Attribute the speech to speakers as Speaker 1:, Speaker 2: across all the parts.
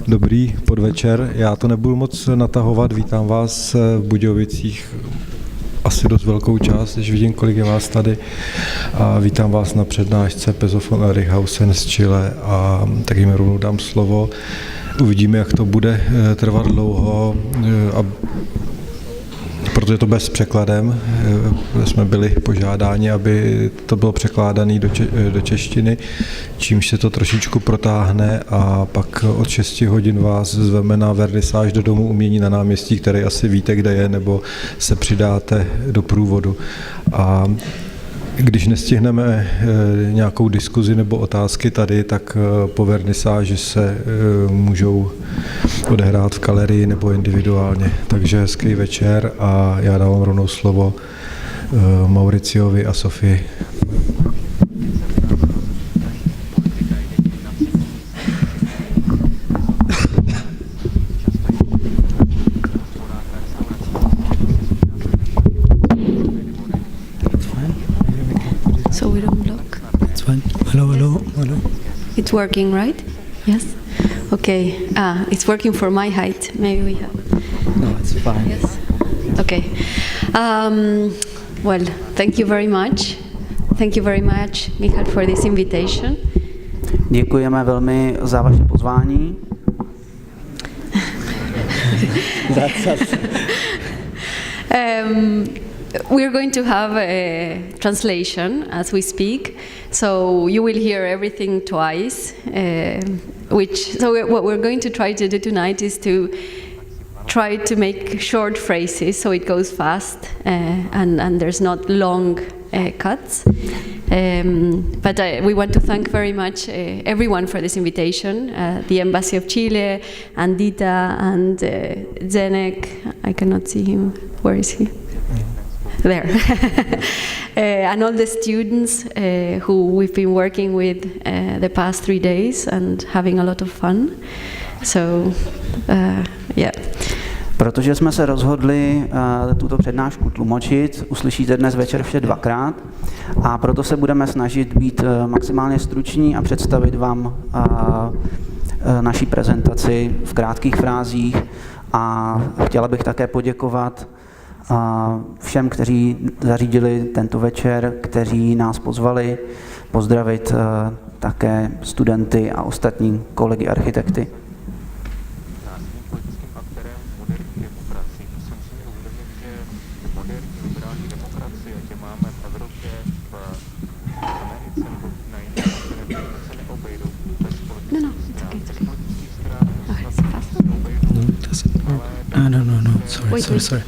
Speaker 1: Dobrý podvečer. Já to nebudu moc natahovat. Vítám vás v Budějovicích asi dost velkou část, když vidím, kolik je vás tady. A vítám vás na přednášce Pezo von Ellrichhausen z Chile a taky mi rovnou dám slovo. Uvidíme, jak to bude trvat dlouho, protože to bez překladem. Jsme byli požádáni, aby to bylo překládané do češtiny, čímž se to trošičku protáhne a pak od 6 hodin vás zveme na vernisáž do Domu umění na náměstí, který asi víte, kde je, nebo se přidáte do průvodu. A když nestihneme nějakou diskuzi nebo otázky tady, tak po vernisáži se můžou odehrát v galerii nebo individuálně. Takže hezký večer a já dávám rovnou slovo Mauriciovi a Sofii.
Speaker 2: Hello. It's working, right? Yes? Okay. It's working for my height. Maybe we have...
Speaker 3: No, it's fine.
Speaker 2: Yes? Okay. Well, thank you very much. Thank you very much, Michal, for this invitation.
Speaker 3: Děkujeme velmi za vaše pozvání.
Speaker 2: We're going to have a translation as we speak, so you will hear everything twice. What we're going to try to do tonight is to try to make short phrases so it goes fast and there's not long cuts. But we want to thank very much everyone for this invitation, the Embassy of Chile, and Dita, and Zenek. I cannot see him. Where is he? There. And all the students who we've been working with the past 3 days and having a lot of fun. So, yeah.
Speaker 3: Protože jsme se rozhodli tuto přednášku tlumočit, uslyšíte dnes večer vše dvakrát a proto se budeme snažit být maximálně struční a představit vám naší prezentaci v krátkých frázích a chtěla bych také poděkovat všem, kteří zařídili tento večer, kteří nás pozvali, pozdravit také studenty a ostatní kolegy architekty.
Speaker 2: No.
Speaker 4: Sorry.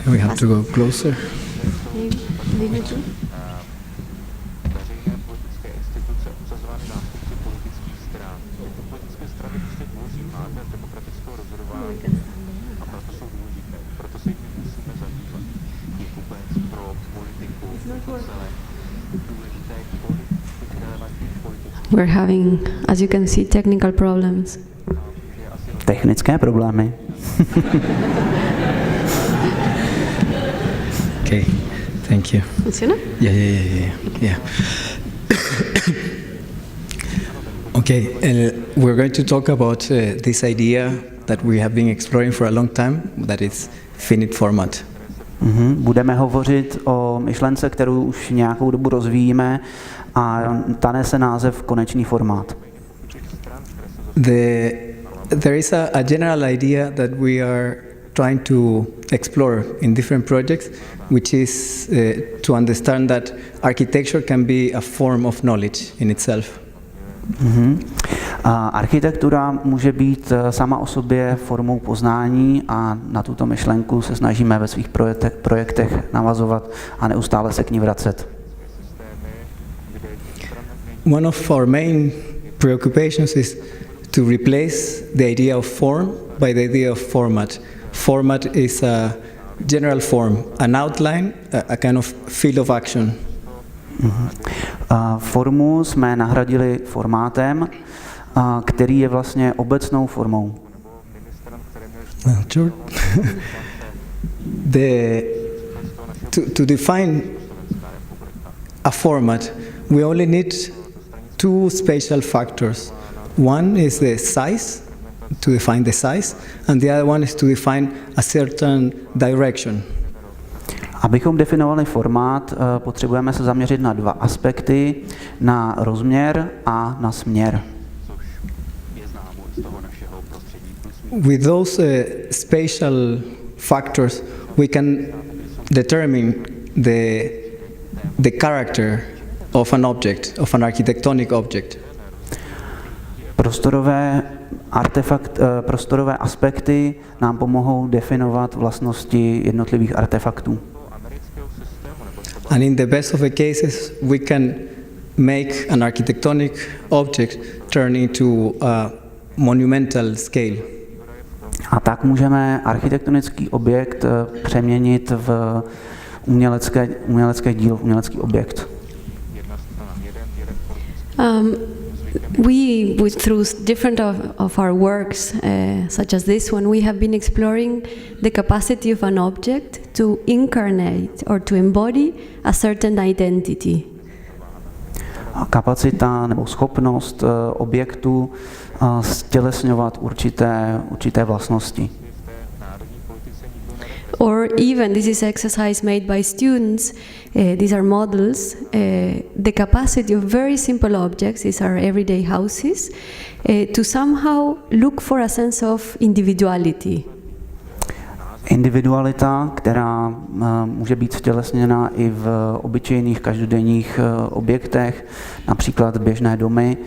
Speaker 4: We have to go closer.
Speaker 2: We're having, as you can see, technical problems.
Speaker 3: Technické problémy.
Speaker 4: Okay, thank you.
Speaker 2: Funciona?
Speaker 4: Yeah. Okay, we're going to talk about this idea that we have been exploring for a long time, that is finite format.
Speaker 3: Budeme hovořit o myšlence, kterou už nějakou dobu rozvíjíme a ta nese název konečný formát.
Speaker 4: There is a general idea that we are trying to explore in different projects, which is to understand that architecture can be a form of knowledge in itself.
Speaker 3: Architektura může být sama o sobě formou poznání a na tuto myšlenku se snažíme ve svých projektech navazovat a neustále se k ní vracet.
Speaker 4: One of our main preoccupations is to replace the idea of form by the idea of format. Format is a general form, an outline, a kind of field of action.
Speaker 3: Formu jsme nahradili formátem, který je vlastně obecnou formou.
Speaker 4: Sure. To define a format, we only need two spatial factors. One is the size, to define the size, and the other one is to define a certain direction.
Speaker 3: Abychom definovali formát, potřebujeme se zaměřit na dva aspekty, na rozměr a na směr.
Speaker 4: With those spatial factors, we can determine the character of an object, of an architectonic object.
Speaker 3: Prostorové aspekty nám pomohou definovat vlastnosti jednotlivých artefaktů.
Speaker 4: And in the best of the cases, we can make an architectonic object turn into a monumental scale.
Speaker 3: A tak můžeme architektonický objekt přeměnit v umělecké dílo, v umělecký objekt.
Speaker 2: Through different of our works, such as this one, we have been exploring the capacity of an object to incarnate or to embody a certain identity.
Speaker 3: Kapacita nebo schopnost objektu stělesňovat určité vlastnosti.
Speaker 2: Or even, this is exercise made by students, these are models, the capacity of very simple objects, these are everyday houses, to somehow look for a sense of individuality.
Speaker 3: Individualita, která může být vtělesněna i v obyčejných každodenních objektech, například běžné domy,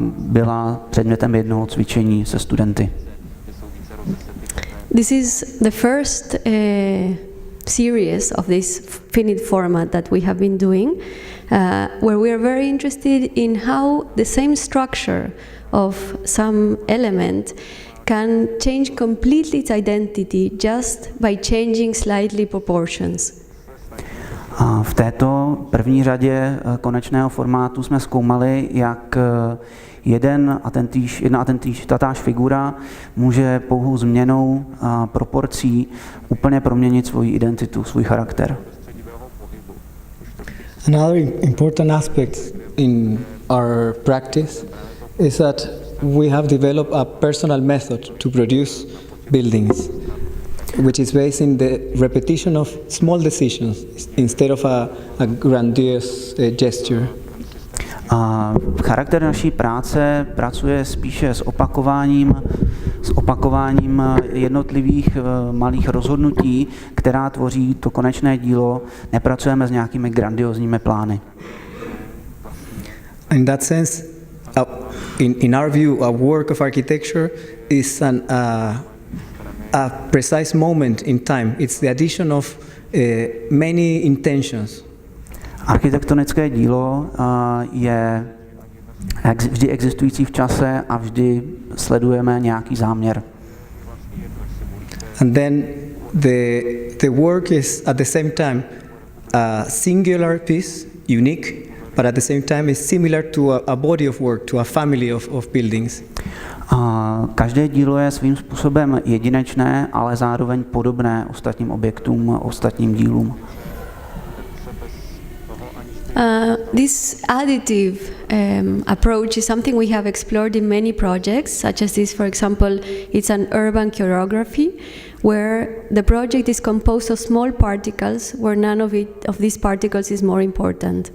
Speaker 3: byla předmětem jednoho cvičení se studenty.
Speaker 2: This is the first series of this finite format that we have been doing, where we are very interested in how the same structure of some element can change completely its identity just by changing slightly proportions.
Speaker 3: A v této první řadě konečného formátu jsme zkoumali, jak jedna a tatáž figura může pouhou změnou proporcí úplně proměnit svoji identitu, svůj charakter.
Speaker 4: Another important aspect in our practice is that we have developed a personal method to produce buildings, which is based in the repetition of small decisions instead of a grandiose gesture.
Speaker 3: Charakter naší práce pracuje spíše s opakováním jednotlivých malých rozhodnutí, která tvoří to konečné dílo. Nepracujeme s nějakými grandiozními plány.
Speaker 4: In that sense, in our view, a work of architecture is a precise moment in time. It's the addition of many intentions.
Speaker 3: Architektonické dílo je vždy existující v čase a vždy sledujeme nějaký záměr.
Speaker 4: And then the work is at the same time a singular piece, unique, but at the same time is similar to a body of work, to a family of buildings.
Speaker 3: Každé dílo je svým způsobem jedinečné, ale zároveň podobné ostatním objektům, ostatním dílům.
Speaker 2: This additive approach is something we have explored in many projects, such as this, for example, it's an urban choreography, where the project is composed of small particles, where none of these particles is more important.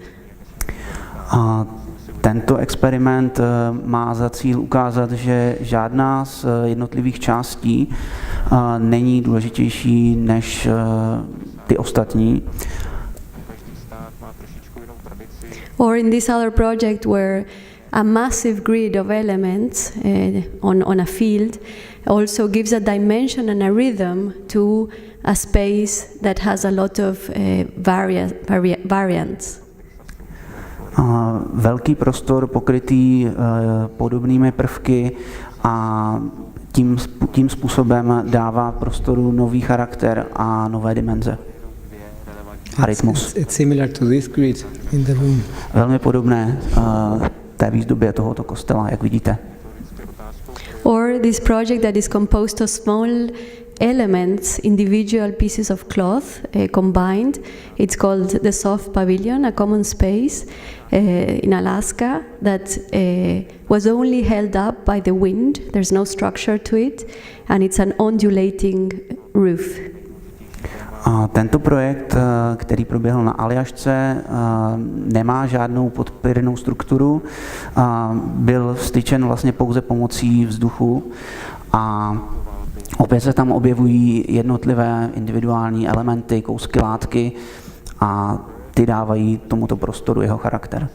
Speaker 3: Tento experiment má za cíl ukázat, že žádná z jednotlivých částí není důležitější než ty ostatní.
Speaker 2: Or in this other project where a massive grid of elements on a field also gives a dimension and a rhythm to a space that has a lot of variants.
Speaker 3: Velký prostor pokrytý podobnými prvky a tím způsobem dává prostoru nový charakter a nové dimenze. A rytmus.
Speaker 4: It's similar to this grid in the room.
Speaker 3: Velmi podobné té výzdobě tohoto kostela, jak vidíte.
Speaker 2: Or this project that is composed of small elements, individual pieces of cloth combined. It's called the Soft Pavilion, a common space in Alaska that was only held up by the wind. There's no structure to it, and it's an undulating roof.
Speaker 3: Tento projekt, který proběhl na Aljašce, nemá žádnou podpěrnou strukturu, byl styčen vlastně pouze pomocí vzduchu a opět se tam objevují jednotlivé individuální elementy, kousky látky a ty dávají tomuto prostoru jeho charakter.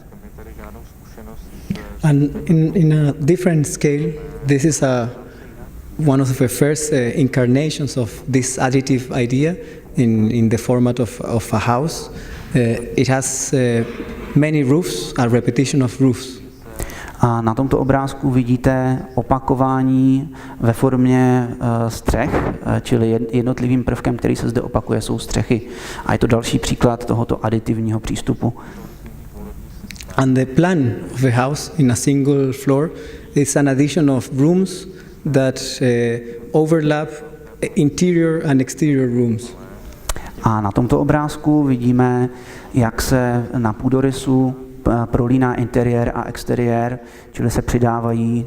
Speaker 4: And in a different scale, this is one of the first incarnations of this additive idea in the format of a house. It has many roofs, a repetition of roofs.
Speaker 3: A na tomto obrázku vidíte opakování ve formě střech, čili jednotlivým prvkem, který se zde opakuje, jsou střechy. A je to další příklad tohoto aditivního přístupu.
Speaker 4: And the plan of the house in a single floor is an addition of rooms that overlap interior and exterior rooms.
Speaker 3: A na tomto obrázku vidíme, jak se na půdorysu prolíná interiér a exteriér, čili se přidávají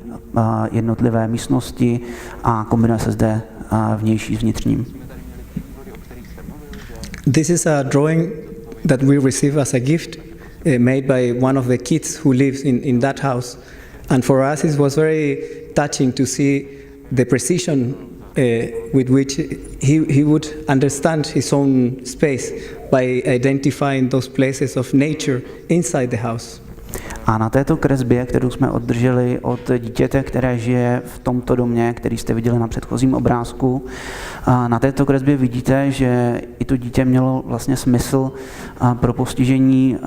Speaker 3: jednotlivé místnosti a kombinuje se zde vnější s vnitřním.
Speaker 4: This is a drawing that we receive as a gift made by one of the kids who lives in that house. And for us it was very touching to see the precision with which he would understand his own space by identifying those places of nature inside the house.
Speaker 3: A na této kresbě, kterou jsme oddrželi od dítěte, které žije v tomto domě, který jste viděli na předchozím obrázku, na této kresbě vidíte, že i to dítě mělo vlastně smysl pro postižení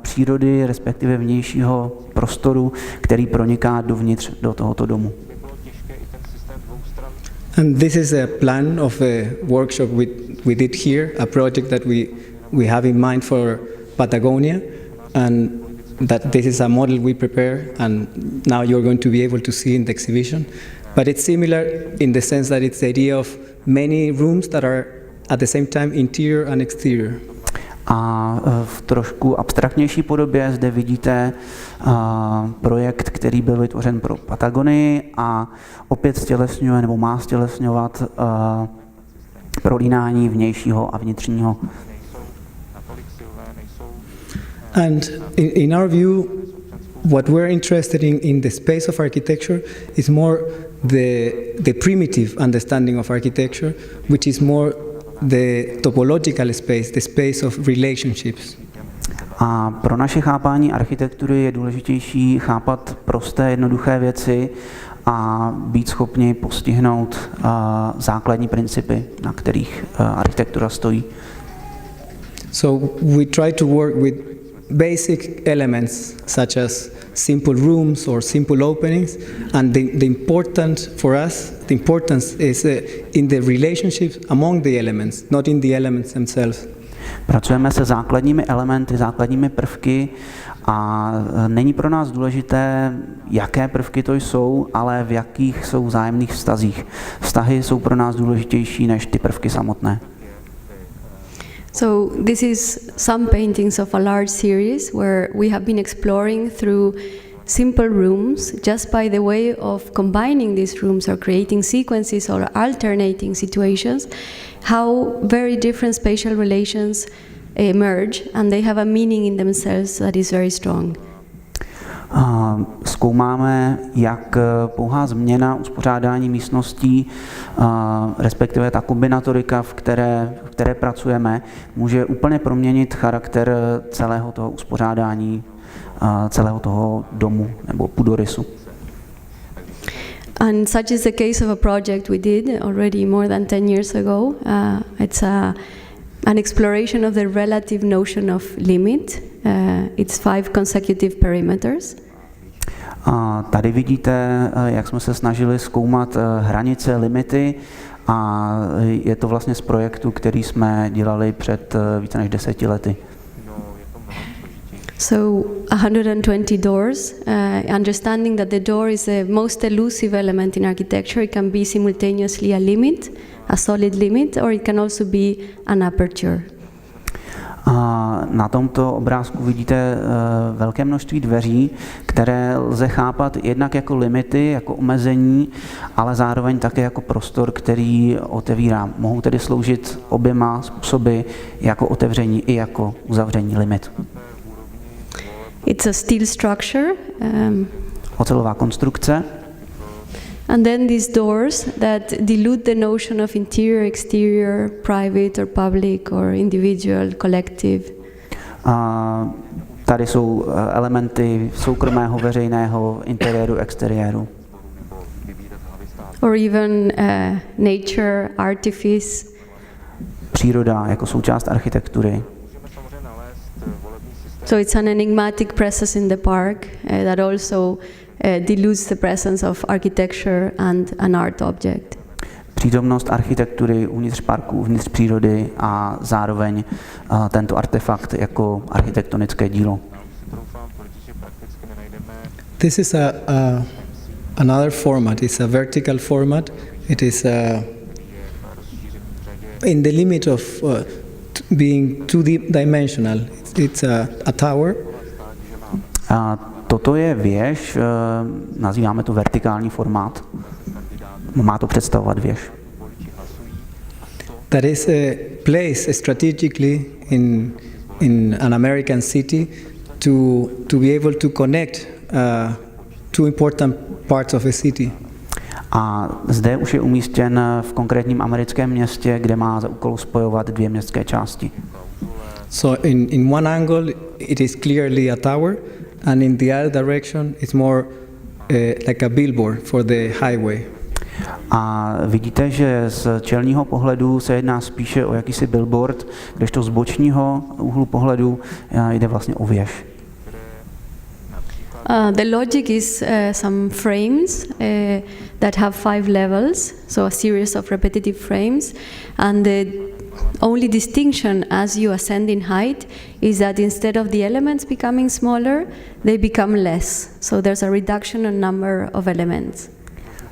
Speaker 3: přírody, respektive vnějšího prostoru, který proniká dovnitř do tohoto domu.
Speaker 4: And this is a plan of a workshop we did here, a project that we have in mind for Patagonia, and that this is a model we prepare, and now you're going to be able to see in the exhibition. But it's similar in the sense that it's the idea of many rooms that are at the same time interior and exterior.
Speaker 3: A v trošku abstraktnější podobě zde vidíte projekt, který byl vytvořen pro Patagonii a opět stělesňuje nebo má stělesňovat prolínání vnějšího a vnitřního.
Speaker 4: And in our view, what we're interested in the space of architecture is more the primitive understanding of architecture, which is more the topological space, the space of relationships.
Speaker 3: A pro naše chápání architektury je důležitější chápat prosté, jednoduché věci a být schopni postihnout základní principy, na kterých architektura stojí.
Speaker 4: So we try to work with basic elements such as simple rooms or simple openings, and the importance is in the relationships among the elements, not in the elements themselves.
Speaker 3: Pracujeme se základními elementy, základními prvky a není pro nás důležité, jaké prvky to jsou, ale v jakých jsou vzájemných vztazích. Vztahy jsou pro nás důležitější než ty prvky samotné.
Speaker 2: So this is some paintings of a large series where we have been exploring through simple rooms just by the way of combining these rooms or creating sequences or alternating situations, how very different spatial relations emerge and they have a meaning in themselves that is very strong.
Speaker 3: Zkoumáme, jak pouhá změna uspořádání místností, respektive ta kombinatorika, v které pracujeme, může úplně proměnit charakter celého toho uspořádání, celého toho domu nebo půdorysu.
Speaker 2: And such is the case of a project we did already more than 10 years ago. It's an exploration of the relative notion of limit. It's 5 consecutive perimeters.
Speaker 3: Tady vidíte, jak jsme se snažili zkoumat hranice, limity, a je to vlastně z projektu, který jsme dělali před více než 10 lety.
Speaker 2: So 120 doors, understanding that the door is the most elusive element in architecture. It can be simultaneously a limit a solid limit, or it can also be an aperture.
Speaker 3: A na tomto obrázku vidíte velké množství dveří, které lze chápat jednak jako limity, jako omezení, ale zároveň také jako prostor, který otevírá. Mohou tedy sloužit oběma způsoby jako otevření i jako uzavření limit.
Speaker 2: It's a steel structure.
Speaker 3: Ocelová konstrukce.
Speaker 2: And then these doors that dilute the notion of interior, exterior, private or public or individual, collective.
Speaker 3: A tady jsou elementy soukromého, veřejného, interiéru, exteriéru.
Speaker 2: Or even nature, artifice.
Speaker 3: Příroda jako součást architektury.
Speaker 2: So it's an enigmatic presence in the park that also dilutes the presence of architecture and an art object.
Speaker 3: Přítomnost architektury uvnitř parku, uvnitř přírody a zároveň tento artefakt jako architektonické dílo.
Speaker 4: This is another format. It's a vertical format. It is in the limit of being two-dimensional. It's a tower.
Speaker 3: Toto je věž, nazýváme to vertikální formát. Má to představovat věž.
Speaker 4: That is placed strategically in an American city to be able to connect two important parts of a city.
Speaker 3: A zde už je umístěn v konkrétním americkém městě, kde má za úkol spojovat dvě městské části.
Speaker 4: So in one angle it is clearly a tower, and in the other direction it's more like a billboard for the highway.
Speaker 3: A vidíte, že z čelního pohledu se jedná spíše o jakýsi billboard, kdežto z bočního úhlu pohledu jde vlastně o věž.
Speaker 2: The logic is some frames that have 5 levels, so a series of repetitive frames, and the only distinction as you ascend in height is that instead of the elements becoming smaller, they become less. So there's a reduction in number of elements.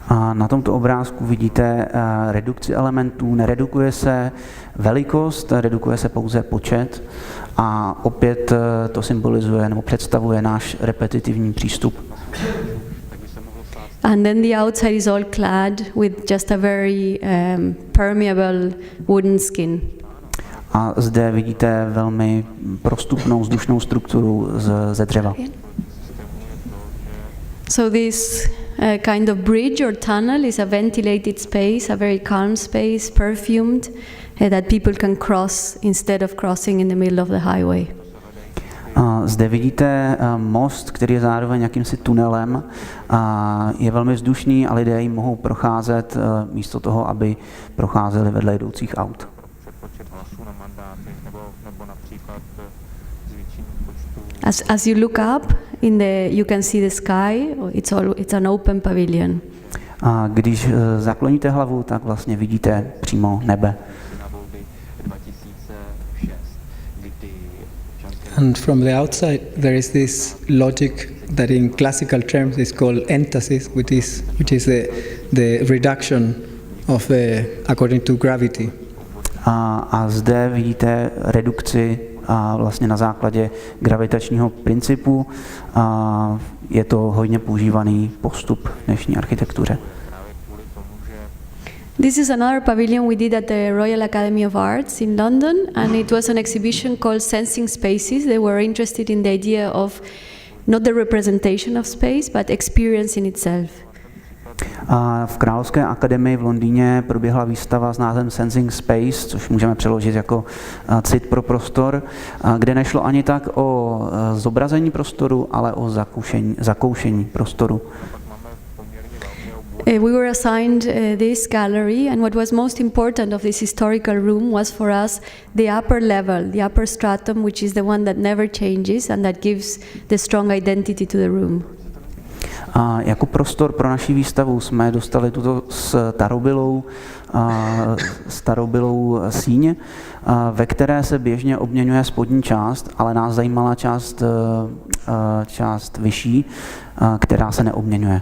Speaker 3: A na tomto obrázku vidíte redukci elementů, neredukuje se velikost, redukuje se pouze počet a opět to symbolizuje nebo představuje náš repetitivní přístup.
Speaker 2: And then the outside is all clad with just a very permeable wooden skin.
Speaker 3: A zde vidíte velmi prostupnou vzdušnou strukturu ze dřeva.
Speaker 2: So this kind of bridge or tunnel is a ventilated space, a very calm space, perfumed, that people can cross instead of crossing in the middle of the highway.
Speaker 3: Zde vidíte most, který je zároveň jakýmsi tunelem. Je velmi vzdušný a lidé jim mohou procházet místo toho, aby procházeli vedle jdoucích aut.
Speaker 2: As you look up, you can see the sky. It's an open pavilion.
Speaker 3: A když zakloníte hlavu, tak vlastně vidíte přímo nebe.
Speaker 4: And from the outside there is this logic that in classical terms is called entasis, which is the reduction of according to gravity.
Speaker 3: A zde vidíte redukci vlastně na základě gravitačního principu. Je to hodně používaný postup v dnešní architektuře.
Speaker 2: This is another pavilion we did at the Royal Academy of Arts in London, and it was an exhibition called Sensing Spaces. They were interested in the idea of not the representation of space, but experience in itself.
Speaker 3: V Královské akademii v Londýně proběhla výstava s názvem Sensing Space, což můžeme přeložit jako cit pro prostor, kde nešlo ani tak o zobrazení prostoru, ale o zakoušení prostoru.
Speaker 2: We were assigned this gallery, and what was most important of this historical room was for us the upper level, the upper stratum, which is the one that never changes and that gives the strong identity to the room.
Speaker 3: Jako prostor pro naši výstavu jsme dostali tuto starobylou síň, ve které se běžně obměňuje spodní část, ale nás zajímala část vyšší, která se neobměňuje.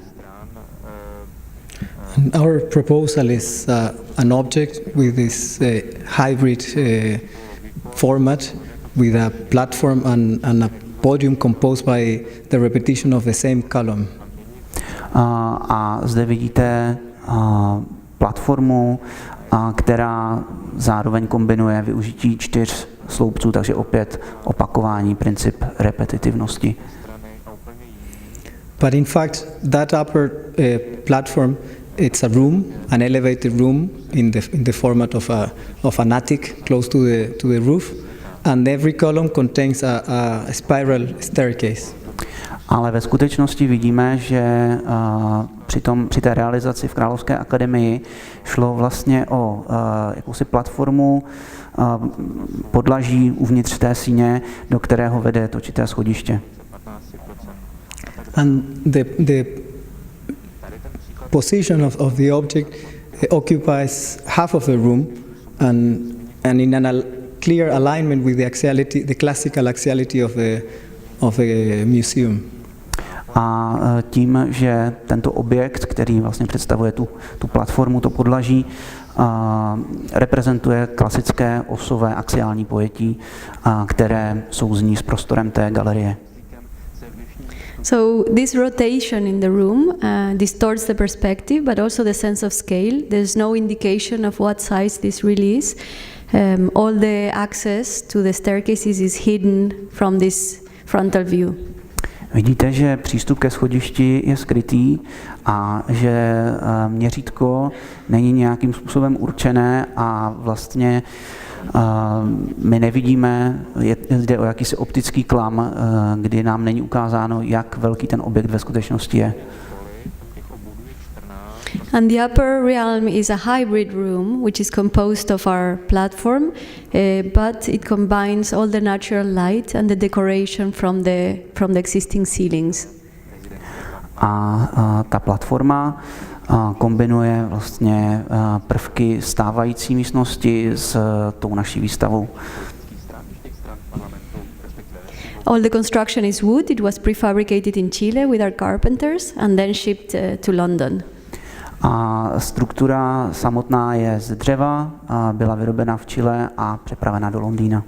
Speaker 4: Our proposal is an object with this hybrid format with a platform and a podium composed by the repetition of the same column.
Speaker 3: A zde vidíte platformu, která zároveň kombinuje využití 4 sloupců, takže opět opakování, princip repetitivnosti.
Speaker 4: But in fact, that upper platform, it's a room, an elevated room in the format of an attic close to the roof, and every column contains a spiral staircase.
Speaker 3: Ale ve skutečnosti vidíme, že při té realizaci v Královské akademii šlo vlastně o jakousi platformu, podlaží uvnitř té síně, do kterého vede točité schodiště.
Speaker 4: And the position of the object occupies half of the room, and in a clear alignment with the classical axiality of the museum.
Speaker 3: A tím, že tento objekt, který vlastně představuje tu platformu, to podlaží, reprezentuje klasické osové axiální pojetí, které souzní s prostorem té galerie.
Speaker 2: So this rotation in the room distorts the perspective, but also the sense of scale. There's no indication of what size this really is. All the access to the staircases is hidden from this frontal view.
Speaker 3: Vidíte, že přístup ke schodišti je skrytý a že měřítko není nějakým způsobem určené a vlastně my nevidíme, jde o jakýsi optický klam, kdy nám není ukázáno, jak velký ten objekt ve skutečnosti je.
Speaker 2: And the upper realm is a hybrid room, which is composed of our platform, but it combines all the natural light and the decoration from the existing ceilings.
Speaker 3: A ta platforma kombinuje vlastně prvky stávající místnosti s tou naší výstavou.
Speaker 2: All the construction is wood. It was prefabricated in Chile with our carpenters and then shipped to London.
Speaker 3: A struktura samotná je z dřeva, byla vyrobena v Chile a přepravena do Londýna.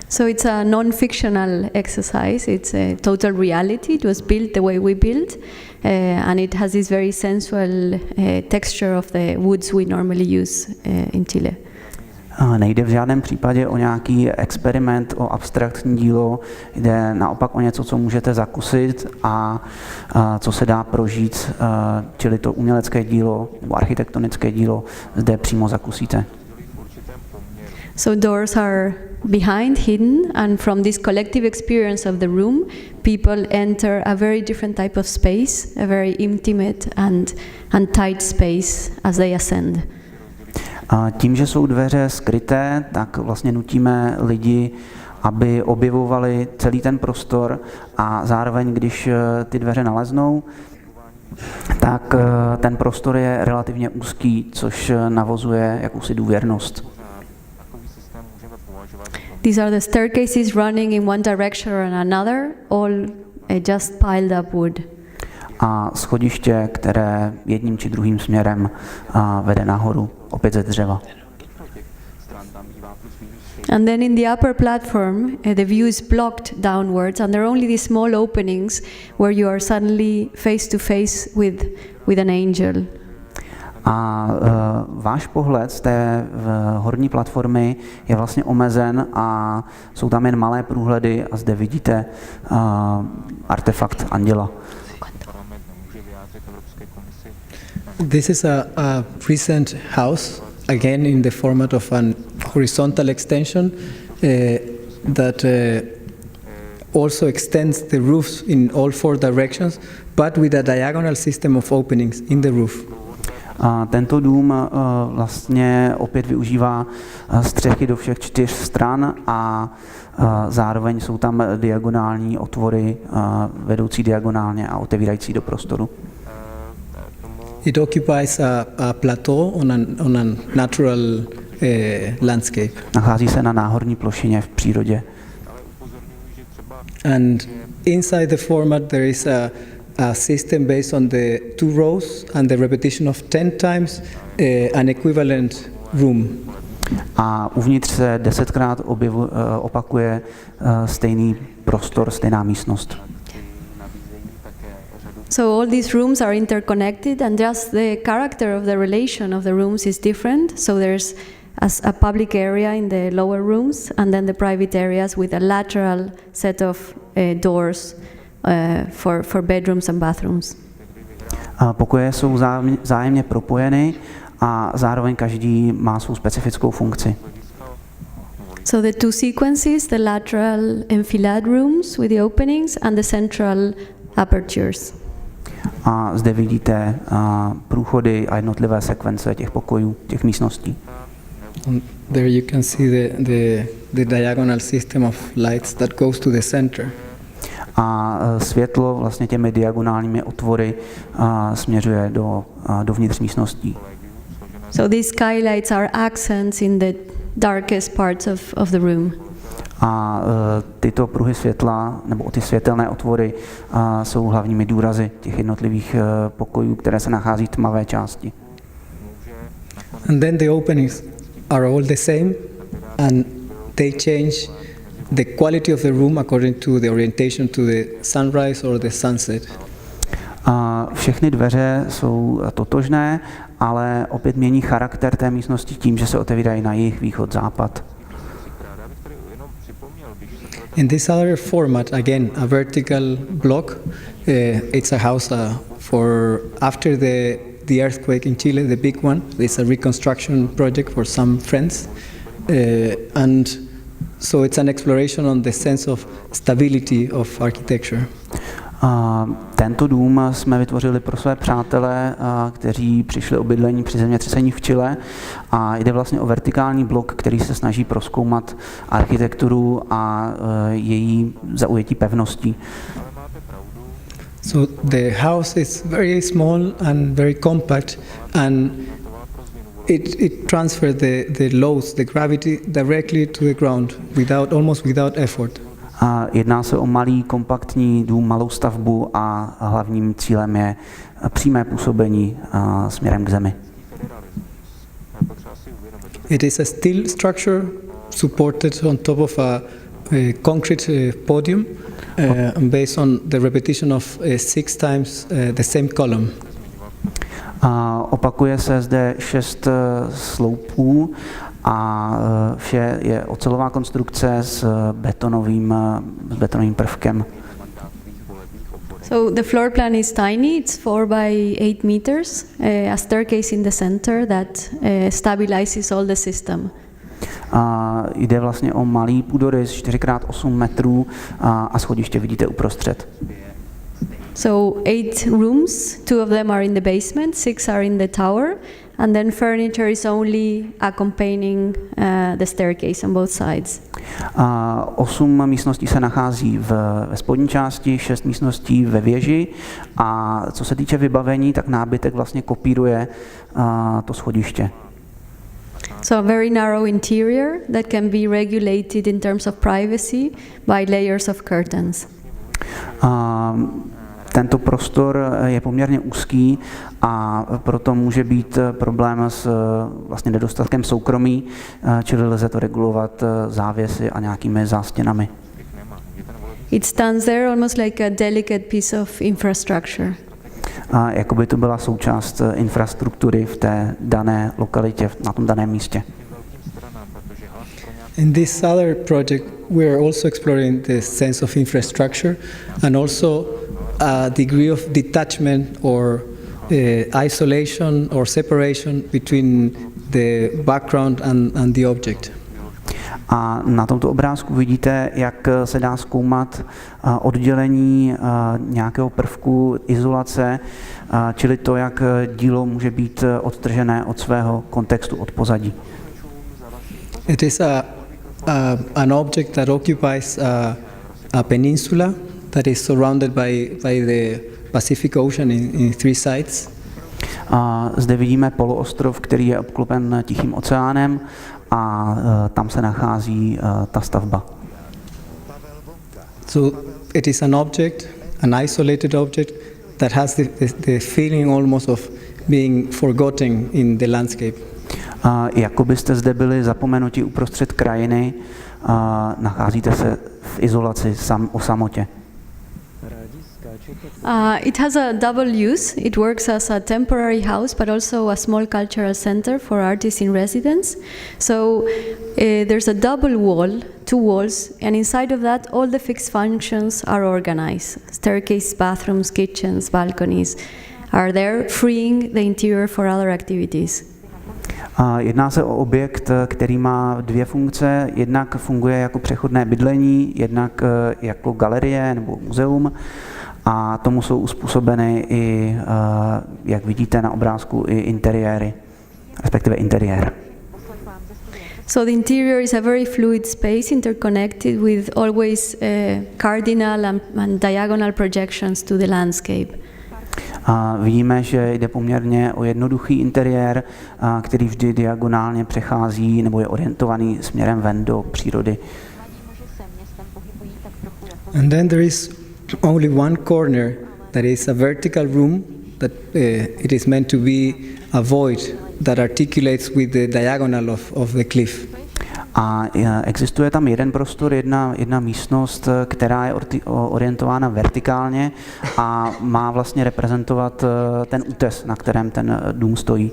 Speaker 2: So it's a non-fictional exercise. It's a total reality. It was built the way we built, and it has this very sensual texture of the woods we normally use in Chile.
Speaker 3: Nejde v žádném případě o nějaký experiment, o abstraktní dílo, jde naopak o něco, co můžete zakusit a co se dá prožít, čili to umělecké dílo nebo architektonické dílo zde přímo zakusíte.
Speaker 2: So doors are behind, hidden, and from this collective experience of the room, people enter a very different type of space, a very intimate and tight space as they ascend.
Speaker 3: Tím, že jsou dveře skryté, tak vlastně nutíme lidi, aby objevovali celý ten prostor a zároveň, když ty dveře naleznou, tak ten prostor je relativně úzký, což navozuje jakousi důvěrnost.
Speaker 2: These are the staircases running in one direction or another, all just piled up wood.
Speaker 3: A schodiště, které jedním či druhým směrem vede nahoru, opět ze dřeva.
Speaker 2: And then in the upper platform, the view is blocked downwards, and there are only these small openings where you are suddenly face to face with an angel.
Speaker 3: A váš pohled z té horní platformy je vlastně omezen a jsou tam jen malé průhledy a zde vidíte artefakt anděla.
Speaker 4: This is a recent house, again in the format of an horizontal extension that also extends the roofs in all 4 directions, but with a diagonal system of openings in the roof.
Speaker 3: Tento dům vlastně opět využívá střechy do všech 4 stran a zároveň jsou tam diagonální otvory vedoucí diagonálně a otevírající do prostoru.
Speaker 4: It occupies a plateau on a natural landscape.
Speaker 3: Nachází se na náhorní plošině v přírodě.
Speaker 4: And inside the format there is a system based on the 2 rows and the repetition of 10 times an equivalent room.
Speaker 3: A uvnitř se 10krát opakuje stejný prostor, stejná místnost.
Speaker 2: So all these rooms are interconnected, and just the character of the relation of the rooms is different. So there's a public area in the lower rooms, and then the private areas with a lateral set of doors for bedrooms and bathrooms.
Speaker 3: Pokoje jsou vzájemně propojeny a zároveň každý má svou specifickou funkci.
Speaker 2: So the 2 sequences, the lateral enfilade rooms with the openings and the central apertures.
Speaker 3: A zde vidíte průchody a jednotlivé sekvence těch pokojů, těch místností.
Speaker 4: There you can see the diagonal system of lights that goes to the center.
Speaker 3: A světlo vlastně těmi diagonálními otvory směřuje dovnitř místností.
Speaker 2: So these skylights are accents in the darkest parts of the room.
Speaker 3: A tyto pruhy světla, nebo ty světelné otvory, jsou hlavními důrazy těch jednotlivých pokojů, které se nachází v tmavé části.
Speaker 4: And then the openings are all the same, and they change the quality of the room according to the orientation to the sunrise or the sunset.
Speaker 3: Všechny dveře jsou totožné, ale opět mění charakter té místnosti tím, že se otevírají na jih, východ, západ.
Speaker 4: In this other format, again, a vertical block, it's a house for after the earthquake in Chile, the big one. It's a reconstruction project for some friends, and so it's an exploration on the sense of stability of architecture.
Speaker 3: Tento dům jsme vytvořili pro své přátele, kteří přišli o bydlení při zemětřesení v Chile, a jde vlastně o vertikální blok, který se snaží prozkoumat architekturu a její zaujetí pevností.
Speaker 4: So the house is very small and very compact, and it transfers the loads, the gravity directly to the ground almost without effort.
Speaker 3: A jedná se o malý, kompaktní dům, malou stavbu a hlavním cílem je přímé působení směrem k zemi.
Speaker 4: It is a steel structure supported on top of a concrete podium based on the repetition of 6 times the same column.
Speaker 3: Opakuje se zde 6 sloupů a vše je ocelová konstrukce s betonovým prvkem.
Speaker 2: So the floor plan is tiny, it's 4 by 8 meters, a staircase in the center that stabilizes all the system.
Speaker 3: Jde vlastně o malý půdorys 4x8 metrů a schodiště vidíte uprostřed.
Speaker 2: So 8 rooms, 2 of them are in the basement, 6 are in the tower, and then furniture is only accompanying the staircase on both sides.
Speaker 3: 8 místností se nachází ve spodní části, 6 místností ve věži, a co se týče vybavení, tak nábytek vlastně kopíruje to schodiště.
Speaker 2: So a very narrow interior that can be regulated in terms of privacy by layers of curtains.
Speaker 3: Tento prostor je poměrně úzký a proto může být problém s vlastně nedostatkem soukromí, čili lze to regulovat závěsy a nějakými zástěnami.
Speaker 2: It stands there almost like a delicate piece of infrastructure.
Speaker 3: Jako by to byla součást infrastruktury v té dané lokalitě, na tom daném místě.
Speaker 4: In this other project, we are also exploring the sense of infrastructure and also a degree of detachment or isolation or separation between the background and the object.
Speaker 3: A na tomto obrázku vidíte, jak se dá zkoumat oddělení nějakého prvku, izolace, čili to, jak dílo může být odtržené od svého kontextu, od pozadí.
Speaker 4: It is an object that occupies a peninsula that is surrounded by the Pacific Ocean in 3 sides.
Speaker 3: Zde vidíme poloostrov, který je obklopen Tichým oceánem, a tam se nachází ta stavba.
Speaker 4: So it is an object, an isolated object that has the feeling almost of being forgotten in the landscape.
Speaker 3: Jako byste zde byli zapomenuti uprostřed krajiny, nacházíte se v izolaci, o samotě.
Speaker 2: It has a double use. It works as a temporary house, but also a small cultural center for artists in residence. So there's a double wall, two walls, and inside of that, all the fixed functions are organized. Staircase, bathrooms, kitchens, balconies are there, freeing the interior for other activities.
Speaker 3: Jedná se o objekt, který má dvě funkce. Jednak funguje jako přechodné bydlení, jednak jako galerie nebo muzeum. A tomu jsou uspůsobeny i, jak vidíte na obrázku, i interiéry, respektive interiér.
Speaker 2: So the interior is a very fluid space interconnected with always cardinal and diagonal projections to the landscape.
Speaker 3: A vidíme, že jde poměrně o jednoduchý interiér, který vždy diagonálně přechází nebo je orientovaný směrem ven do přírody.
Speaker 4: And then there is only one corner that is a vertical room that it is meant to be a void that articulates with the diagonal of the cliff.
Speaker 3: A existuje tam jeden prostor, jedna místnost, která je orientována vertikálně a má vlastně reprezentovat ten útes, na kterém ten dům stojí.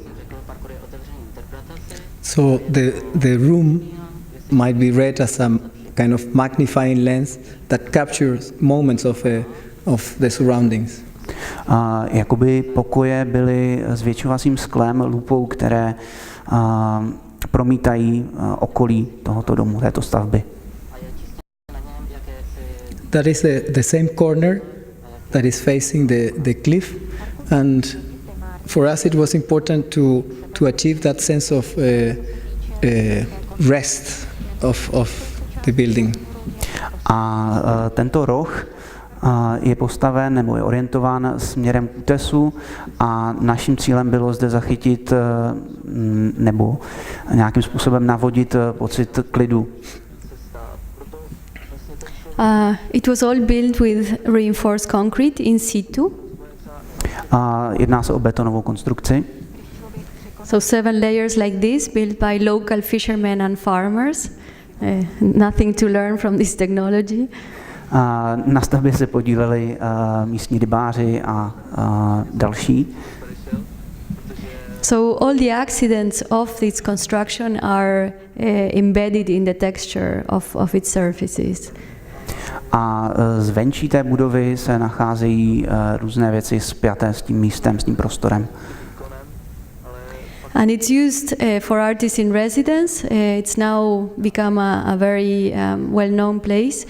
Speaker 4: So the room might be read as a kind of magnifying lens that captures moments of the surroundings.
Speaker 3: Jakoby pokoje byly zvětšovacím sklem, lupou, které promítají okolí tohoto domu, této stavby.
Speaker 4: That is the same corner that is facing the cliff, and for us it was important to achieve that sense of rest of the building.
Speaker 3: A tento roh je postaven nebo je orientován směrem k útesu a naším cílem bylo zde zachytit nebo nějakým způsobem navodit pocit klidu.
Speaker 2: It was all built with reinforced concrete in situ.
Speaker 3: Jedná se o betonovou konstrukci.
Speaker 2: So 7 layers like this, built by local fishermen and farmers. Nothing to learn from this technology.
Speaker 3: Na stavbě se podíleli místní rybáři a další.
Speaker 2: So all the accidents of this construction are embedded in the texture of its surfaces.
Speaker 3: A zvenčí té budovy se nacházejí různé věci spjaté s tím místem, s tím prostorem.
Speaker 2: And it's used for artists in residence. It's now become a very well-known place,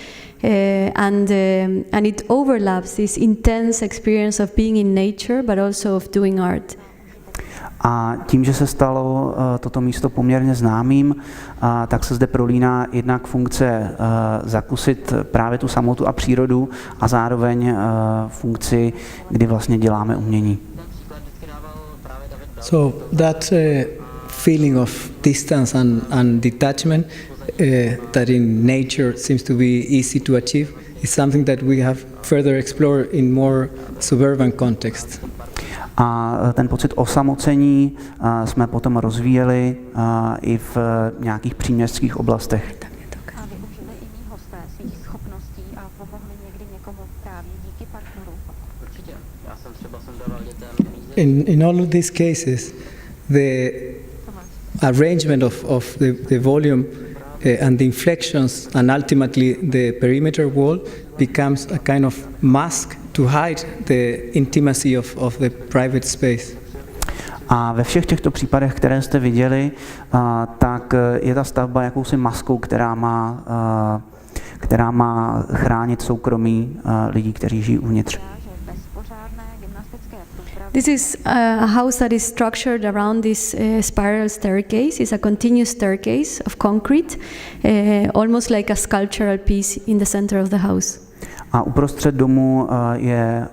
Speaker 2: and it overlaps this intense experience of being in nature, but also of doing art.
Speaker 3: A tím, že se stalo toto místo poměrně známým, tak se zde prolíná jednak funkce zakusit právě tu samotu a přírodu a zároveň funkci, kdy vlastně děláme umění.
Speaker 4: So that feeling of distance and detachment that in nature seems to be easy to achieve is something that we have further explored in more suburban context.
Speaker 3: A ten pocit osamocení jsme potom rozvíjeli i v nějakých příměstských oblastech.
Speaker 4: In all of these cases, the arrangement of the volume and the inflections and ultimately the perimeter wall becomes a kind of mask to hide the intimacy of the private space.
Speaker 3: A ve všech těchto případech, které jste viděli, tak je ta stavba jakousi maskou, která má chránit soukromí lidí, kteří žijí uvnitř.
Speaker 2: This is a house that is structured around this spiral staircase. It's a continuous staircase of concrete, almost like a sculptural piece in the center of the house.
Speaker 3: A uprostřed domu je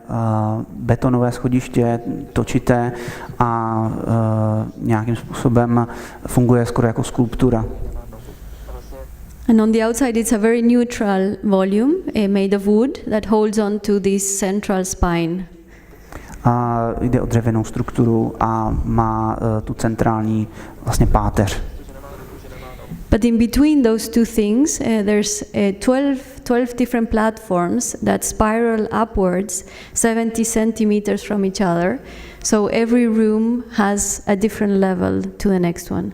Speaker 3: betonové schodiště, točité a nějakým způsobem funguje skoro jako skulptura.
Speaker 2: And on the outside it's a very neutral volume made of wood that holds on to this central spine.
Speaker 3: Jde o dřevěnou strukturu a má tu centrální vlastně páteř.
Speaker 2: But in between those two things, there's 12 different platforms that spiral upwards 70 centimeters from each other. So every room has a different level to the next one.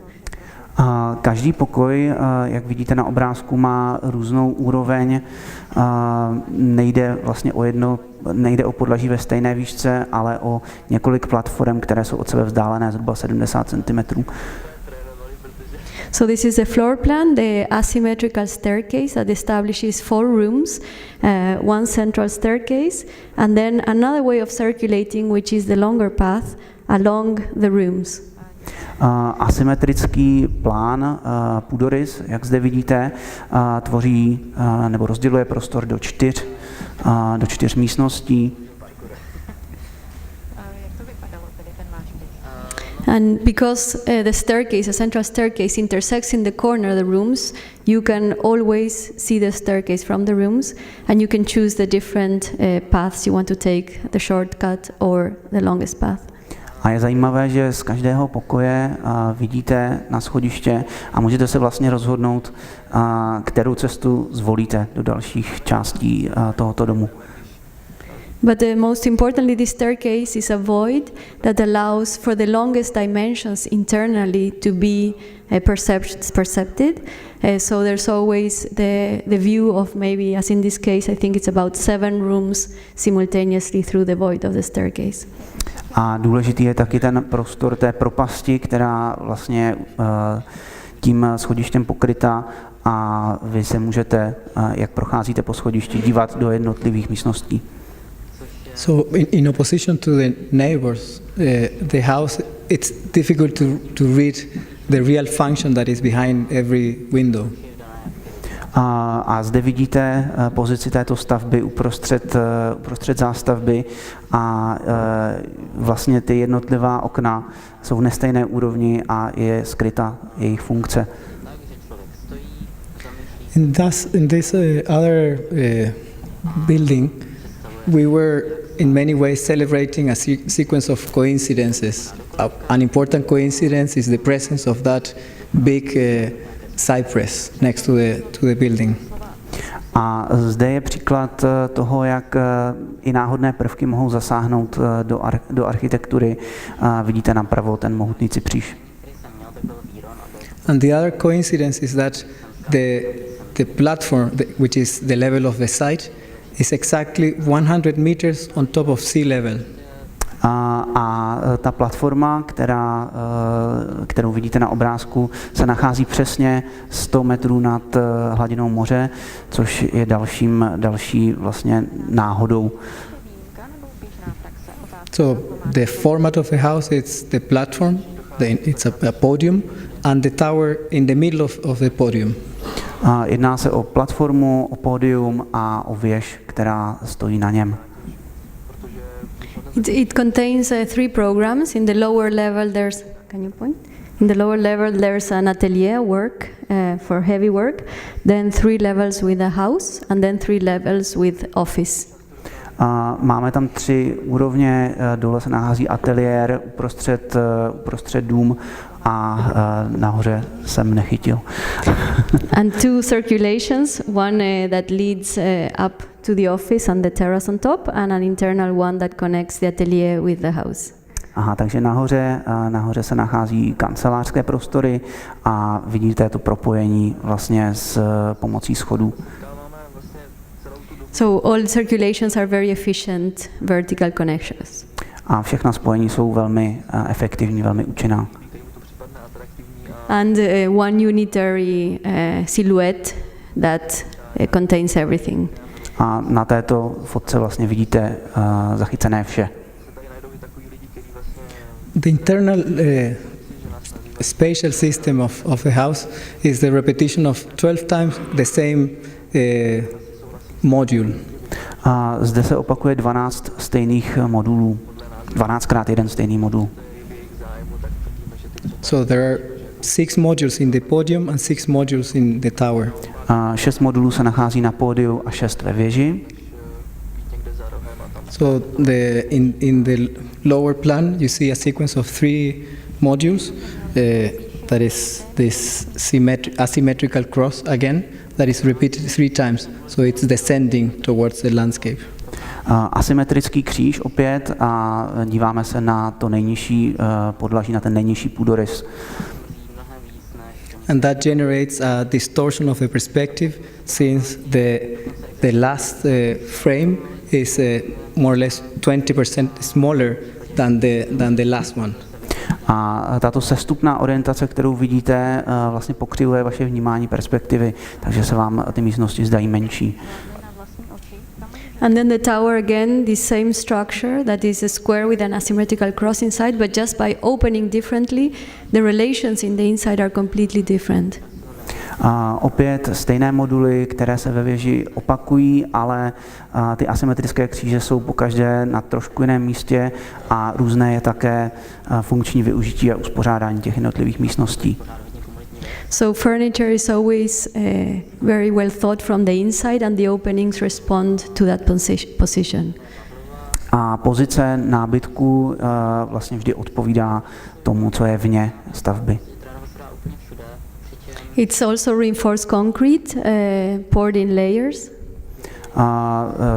Speaker 3: Každý pokoj, jak vidíte na obrázku, má různou úroveň. Nejde vlastně nejde o podlaží ve stejné výšce, ale o několik platform, které jsou od sebe vzdálené zhruba 70 cm.
Speaker 2: So this is the floor plan, the asymmetrical staircase that establishes 4 rooms, one central staircase, and then another way of circulating, which is the longer path along the rooms.
Speaker 3: Asymetrický plán půdorys, jak zde vidíte, tvoří nebo rozděluje prostor do 4 místností.
Speaker 2: And because the staircase, the central staircase, intersects in the corner of the rooms, you can always see the staircase from the rooms, and you can choose the different paths you want to take, the shortcut or the longest path.
Speaker 3: A je zajímavé, že z každého pokoje vidíte na schodiště a můžete se vlastně rozhodnout, kterou cestu zvolíte do dalších částí tohoto domu.
Speaker 2: But most importantly, this staircase is a void that allows for the longest dimensions internally to be percepted. So there's always the view of maybe, as in this case, I think it's about 7 rooms simultaneously through the void of the staircase.
Speaker 3: A důležitý je taky ten prostor té propasti, která vlastně tím schodištěm pokryta, a vy se můžete, jak procházíte po schodišti, dívat do jednotlivých místností.
Speaker 4: So in opposition to the neighbors, the house, it's difficult to read the real function that is behind every window.
Speaker 3: A zde vidíte pozici této stavby uprostřed zástavby a vlastně ty jednotlivá okna jsou v nestejné úrovni a je skryta jejich funkce.
Speaker 4: In this other building, we were in many ways celebrating a sequence of coincidences. An important coincidence is the presence of that big cypress next to the building.
Speaker 3: A zde je příklad toho, jak i náhodné prvky mohou zasáhnout do architektury. Vidíte napravo ten mohutný cypříš.
Speaker 4: And the other coincidence is that the platform, which is the level of the site, is exactly 100 meters on top of sea level.
Speaker 3: A ta platforma, kterou vidíte na obrázku, se nachází přesně 100 metrů nad hladinou moře, což je další vlastně náhodou.
Speaker 4: So the format of the house, it's the platform, it's a podium, and the tower in the middle of the podium.
Speaker 3: Jedná se o platformu, o pódium a o věž, která stojí na něm.
Speaker 2: It contains 3 programs. In the lower level, there's. Can you point? In the lower level, there's an atelier work for heavy work. Then 3 levels with a house, and then 3 levels with office.
Speaker 3: Máme tam 3 úrovně. Dole se nachází ateliér, uprostřed dům a nahoře jsem nechytil.
Speaker 2: And 2 circulations, one that leads up to the office and the terrace on top, and an internal one that connects the atelier with the house.
Speaker 3: Aha, takže nahoře se nachází kancelářské prostory a vidíte to propojení vlastně s pomocí schodů.
Speaker 2: So all circulations are very efficient vertical connections.
Speaker 3: A všechna spojení jsou velmi efektivní, velmi účinná.
Speaker 2: And one unitary silhouette that contains everything.
Speaker 3: A na této fotce vlastně vidíte zachycené vše.
Speaker 4: The internal spatial system of the house is the repetition of 12 times the same module.
Speaker 3: A zde se opakuje 12 stejných modulů. 12krát jeden stejný modul.
Speaker 4: So there are 6 modules in the podium and 6 modules in the tower.
Speaker 3: 6 modulů se nachází na pódiu a 6 ve věži.
Speaker 4: So in the lower plan, you see a sequence of 3 modules. That is this asymmetrical cross again. That is repeated 3 times. So it's descending towards the landscape.
Speaker 3: Asymetrický kříž opět a díváme se na to nejnižší podlaží, na ten nejnižší půdorys.
Speaker 4: And that generates a distortion of the perspective, since the last frame is more or less 20% smaller than the last one.
Speaker 3: A tato sestupná orientace, kterou vidíte, vlastně pokřivuje vaše vnímání perspektivy, takže se vám ty místnosti zdají menší.
Speaker 2: And then the tower again, the same structure, that is a square with an asymmetrical cross inside, but just by opening differently, the relations in the inside are completely different.
Speaker 3: A opět stejné moduly, které se ve věži opakují, ale ty asymetrické kříže jsou pokaždé na trošku jiném místě a různé je také funkční využití a uspořádání těch jednotlivých místností.
Speaker 2: So furniture is always very well thought from the inside, and the openings respond to that position.
Speaker 3: A pozice nábytku vlastně vždy odpovídá tomu, co je vně stavby.
Speaker 2: It's also reinforced concrete, poured in layers.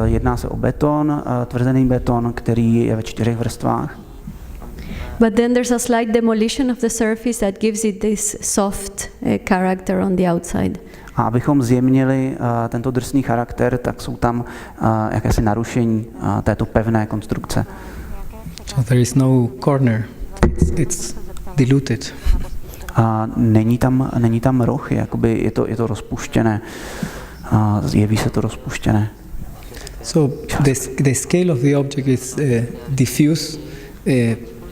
Speaker 3: Jedná se o beton, tvrzený beton, který je ve 4 vrstvách.
Speaker 2: But then there's a slight demolition of the surface that gives it this soft character on the outside.
Speaker 3: A abychom zjemnili tento drsný charakter, tak jsou tam jakési narušení této pevné konstrukce.
Speaker 4: So there is no corner. It's diluted.
Speaker 3: Není tam roh, jakoby je to rozpuštěné. Jeví se to rozpuštěné.
Speaker 4: So the scale of the object is diffuse.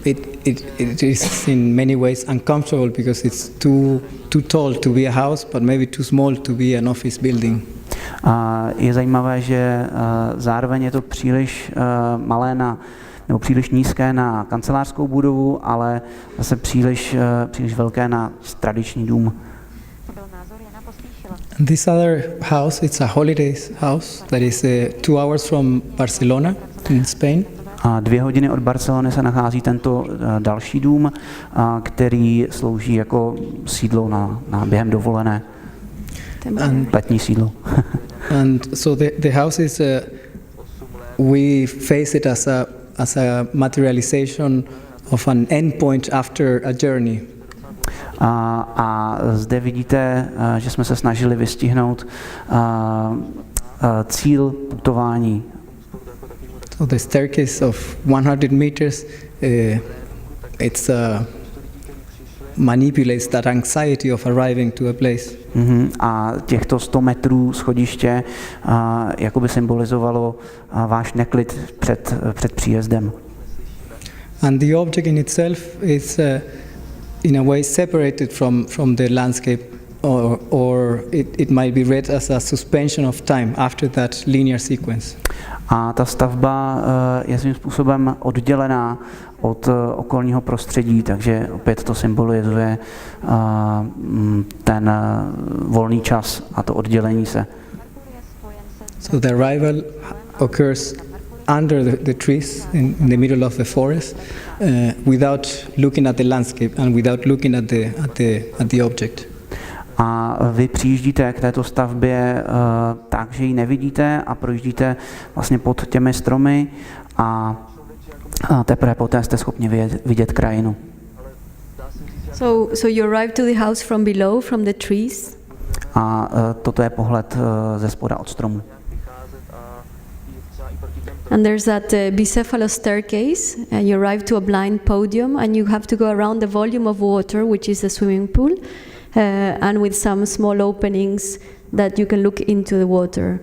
Speaker 4: It is in many ways uncomfortable because it's too tall to be a house, but maybe too small to be an office building.
Speaker 3: Je zajímavé, že zároveň je to příliš malé nebo příliš nízké na kancelářskou budovu, ale zase příliš velké na tradiční dům.
Speaker 4: And this other house, it's a holidays house that is 2 hours from Barcelona in Spain.
Speaker 3: A 2 hodiny od Barcelony se nachází tento další dům, který slouží jako sídlo na během dovolené. Letní sídlo.
Speaker 4: And so the house is we face it as a materialization of an endpoint after a journey.
Speaker 3: A zde vidíte, že jsme se snažili vystihnout cíl putování.
Speaker 4: So the staircase of 100 meters, it's manipulates that anxiety of arriving to a place.
Speaker 3: A těchto 100 metrů schodiště jakoby symbolizovalo váš neklid před příjezdem.
Speaker 4: And the object in itself is in a way separated from the landscape, or it might be read as a suspension of time after that linear sequence.
Speaker 3: A ta stavba je svým způsobem oddělená od okolního prostředí, takže opět to symbolizuje ten volný čas a to oddělení se.
Speaker 4: So the arrival occurs under the trees in the middle of the forest, without looking at the landscape and without looking at the object.
Speaker 3: A vy přijíždíte k této stavbě tak, že ji nevidíte a projíždíte vlastně pod těmi stromy a teprve poté jste schopni vidět krajinu.
Speaker 2: So you arrive to the house from below, from the trees.
Speaker 3: A toto je pohled ze spoda od stromu.
Speaker 2: And there's that bicephalous staircase, and you arrive to a blind podium, and you have to go around the volume of water, which is the swimming pool, and with some small openings that you can look into the water.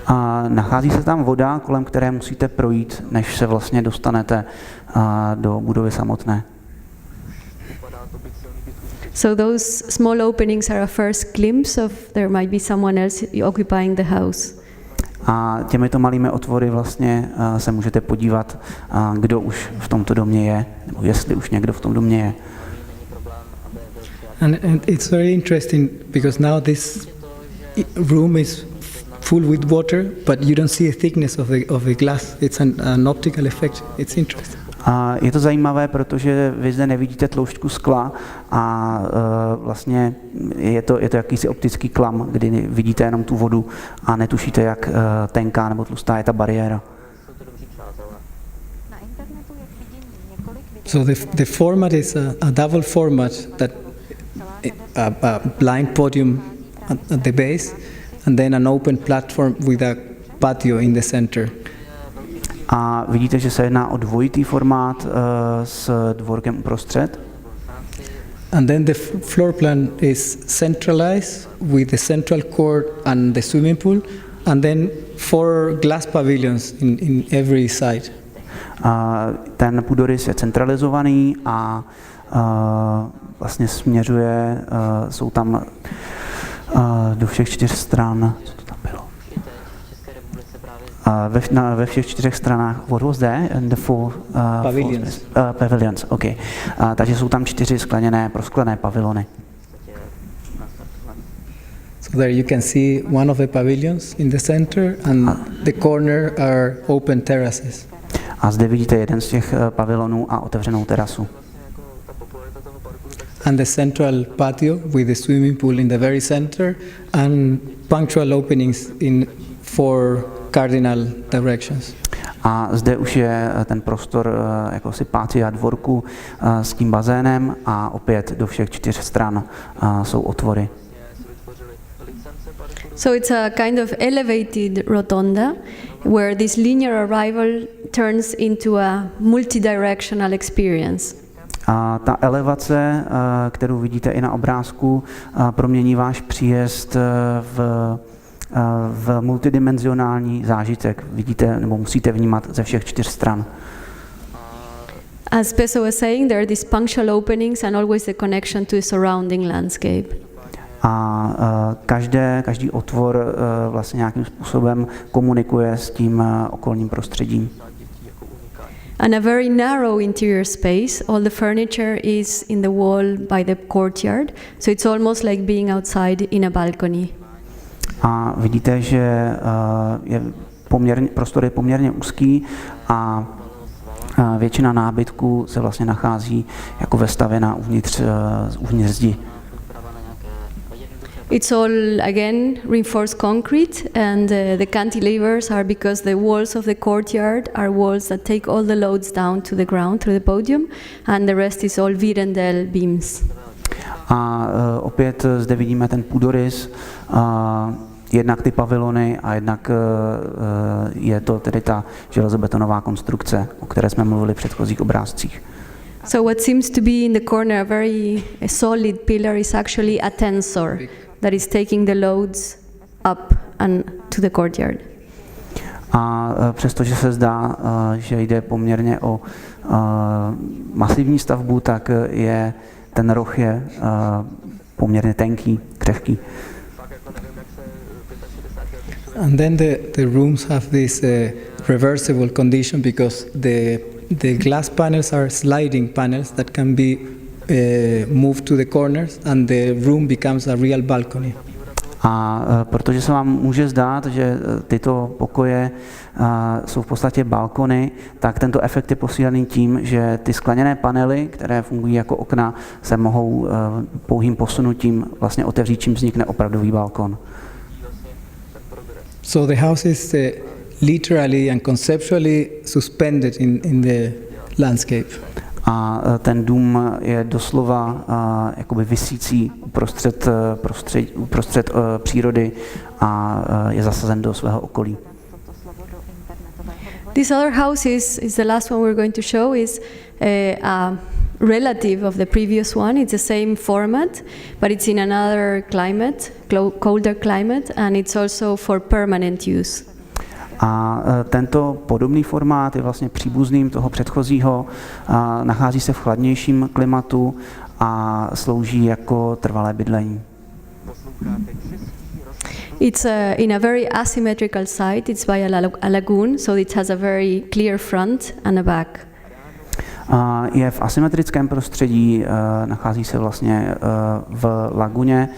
Speaker 3: A nachází se tam voda, kolem které musíte projít, než se vlastně dostanete do budovy samotné.
Speaker 2: So those small openings are a first glimpse of there might be someone else occupying the house.
Speaker 3: A těmito malými otvory vlastně se můžete podívat, kdo už v tomto domě je, nebo jestli už někdo v tom domě je.
Speaker 4: And it's very interesting because now this room is full with water, but you don't see a thickness of the glass. It's an optical effect. It's interesting.
Speaker 3: A je to zajímavé, protože vy zde nevidíte tloušťku skla a vlastně je to jakýsi optický klam, kdy vidíte jenom tu vodu a netušíte, jak tenká nebo tlustá je ta bariéra.
Speaker 4: So the format is a double format that a blind podium at the base and then an open platform with a patio in the center.
Speaker 3: A vidíte, že se jedná o dvojitý formát s dvorkem uprostřed.
Speaker 4: And then the floor plan is centralized with the central court and the swimming pool, and then 4 glass pavilions in every side.
Speaker 3: Ten půdorys je centralizovaný a vlastně směřuje, jsou tam do všech 4 stran. Co to tam bylo? Ve všech 4 stranách. What was there? And the 4
Speaker 4: pavilions.
Speaker 3: Pavilions, okay. Takže jsou tam 4 prosklené pavilony.
Speaker 4: So there you can see one of the pavilions in the center, and the corner are open terraces.
Speaker 3: A zde vidíte jeden z těch pavilonů a otevřenou terasu.
Speaker 4: And the central patio with the swimming pool in the very center and punctual openings in 4 cardinal directions.
Speaker 3: A zde už je ten prostor jakousi pátia dvorku s tím bazénem a opět do všech 4 stran jsou otvory.
Speaker 2: So it's a kind of elevated rotonda where this linear arrival turns into a multidirectional experience.
Speaker 3: A ta elevace, kterou vidíte i na obrázku, promění váš příjezd v multidimenzionální zážitek. Vidíte nebo musíte vnímat ze všech 4 stran.
Speaker 2: As Pezo was saying, there are these punctual openings and always the connection to the surrounding landscape.
Speaker 3: A každý otvor vlastně nějakým způsobem komunikuje s tím okolním prostředím.
Speaker 2: And a very narrow interior space. All the furniture is in the wall by the courtyard, so it's almost like being outside in a balcony.
Speaker 3: A vidíte, že prostor je poměrně úzký a většina nábytku se vlastně nachází jako vestavěna uvnitř zdi.
Speaker 2: It's all again reinforced concrete, and the cantilevers are because the walls of the courtyard are walls that take all the loads down to the ground through the podium, and the rest is all Virendel beams.
Speaker 3: A opět zde vidíme ten půdorys, jednak ty pavilony a jednak je to tedy ta železobetonová konstrukce, o které jsme mluvili v předchozích obrázcích.
Speaker 2: So what seems to be in the corner a very solid pillar is actually a tensor that is taking the loads up and to the courtyard.
Speaker 3: A přestože se zdá, že jde poměrně o masivní stavbu, tak ten roh je poměrně tenký, křehký.
Speaker 4: And then the rooms have this reversible condition because the glass panels are sliding panels that can be moved to the corners, and the room becomes a real balcony.
Speaker 3: A protože se vám může zdát, že tyto pokoje jsou v podstatě balkony, tak tento efekt je posílený tím, že ty skleněné panely, které fungují jako okna, se mohou pouhým posunutím vlastně otevřít, čím vznikne opravdový balkon.
Speaker 4: So the house is literally and conceptually suspended in the landscape.
Speaker 3: A ten dům je doslova jakoby visící uprostřed přírody a je zasazen do svého okolí.
Speaker 2: This other house is the last one we're going to show, is a relative of the previous one. It's the same format, but it's in another climate, colder climate, and it's also for permanent use.
Speaker 3: A tento podobný formát je vlastně příbuzným toho předchozího, nachází se v chladnějším klimatu a slouží jako trvalé bydlení.
Speaker 2: It's in a very asymmetrical site. It's by a lagoon, so it has a very clear front and a back.
Speaker 3: Je v asymetrickém prostředí, nachází se vlastně v laguně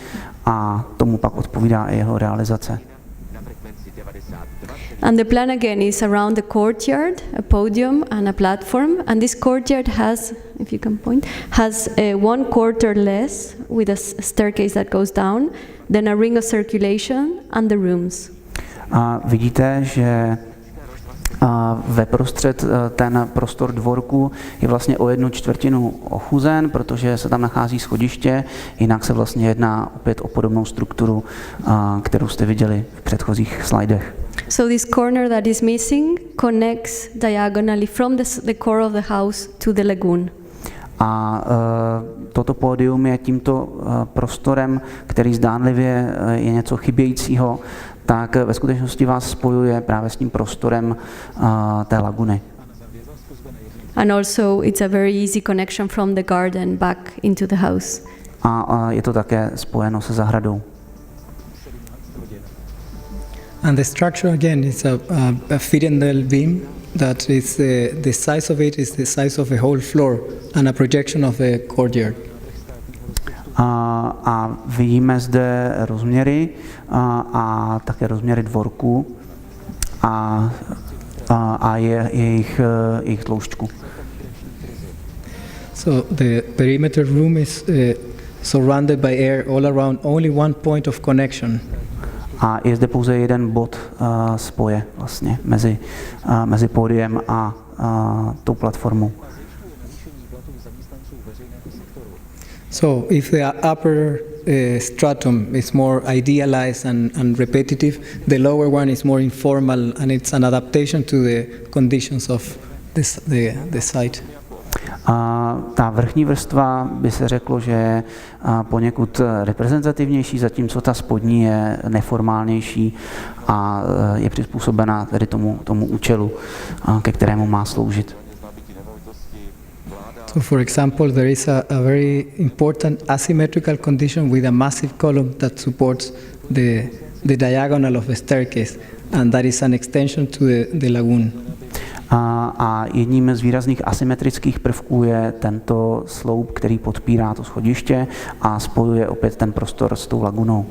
Speaker 3: a tomu pak odpovídá i jeho realizace.
Speaker 2: And the plan again is around the courtyard, a podium and a platform. And this courtyard has, if you can point, has 1/4 less with a staircase that goes down, then a ring of circulation and the rooms.
Speaker 3: A vidíte, že ve prostřed ten prostor dvorku je vlastně o 1/4 ochuzen, protože se tam nachází schodiště, jinak se vlastně jedná opět o podobnou strukturu, kterou jste viděli v předchozích slajdech.
Speaker 2: So this corner that is missing connects diagonally from the core of the house to the lagoon.
Speaker 3: A toto pódium je tímto prostorem, který zdánlivě je něco chybějícího, tak ve skutečnosti vás spojuje právě s tím prostorem té laguny.
Speaker 2: And also it's a very easy connection from the garden back into the house.
Speaker 3: A je to také spojeno se zahradou.
Speaker 4: And the structure again is a Firendel beam that is the size of it is the size of a whole floor and a projection of the courtyard.
Speaker 3: A vidíme zde rozměry a také rozměry dvorku a jejich tloušťku.
Speaker 4: So the perimeter room is surrounded by air all around, only one point of connection.
Speaker 3: A je zde pouze jeden bod spoje vlastně mezi pódiem a tou platformou.
Speaker 4: So if the upper stratum is more idealized and repetitive, the lower one is more informal and it's an adaptation to the conditions of the site.
Speaker 3: Ta vrchní vrstva by se řeklo, že je poněkud reprezentativnější, zatímco ta spodní je neformálnější a je přizpůsobena tedy tomu účelu, ke kterému má sloužit.
Speaker 4: So for example, there is a very important asymmetrical condition with a massive column that supports the diagonal of the staircase, and that is an extension to the lagoon.
Speaker 3: A jedním z výrazných asymetrických prvků je tento sloup, který podpírá to schodiště a spojuje opět ten prostor s tou lagunou.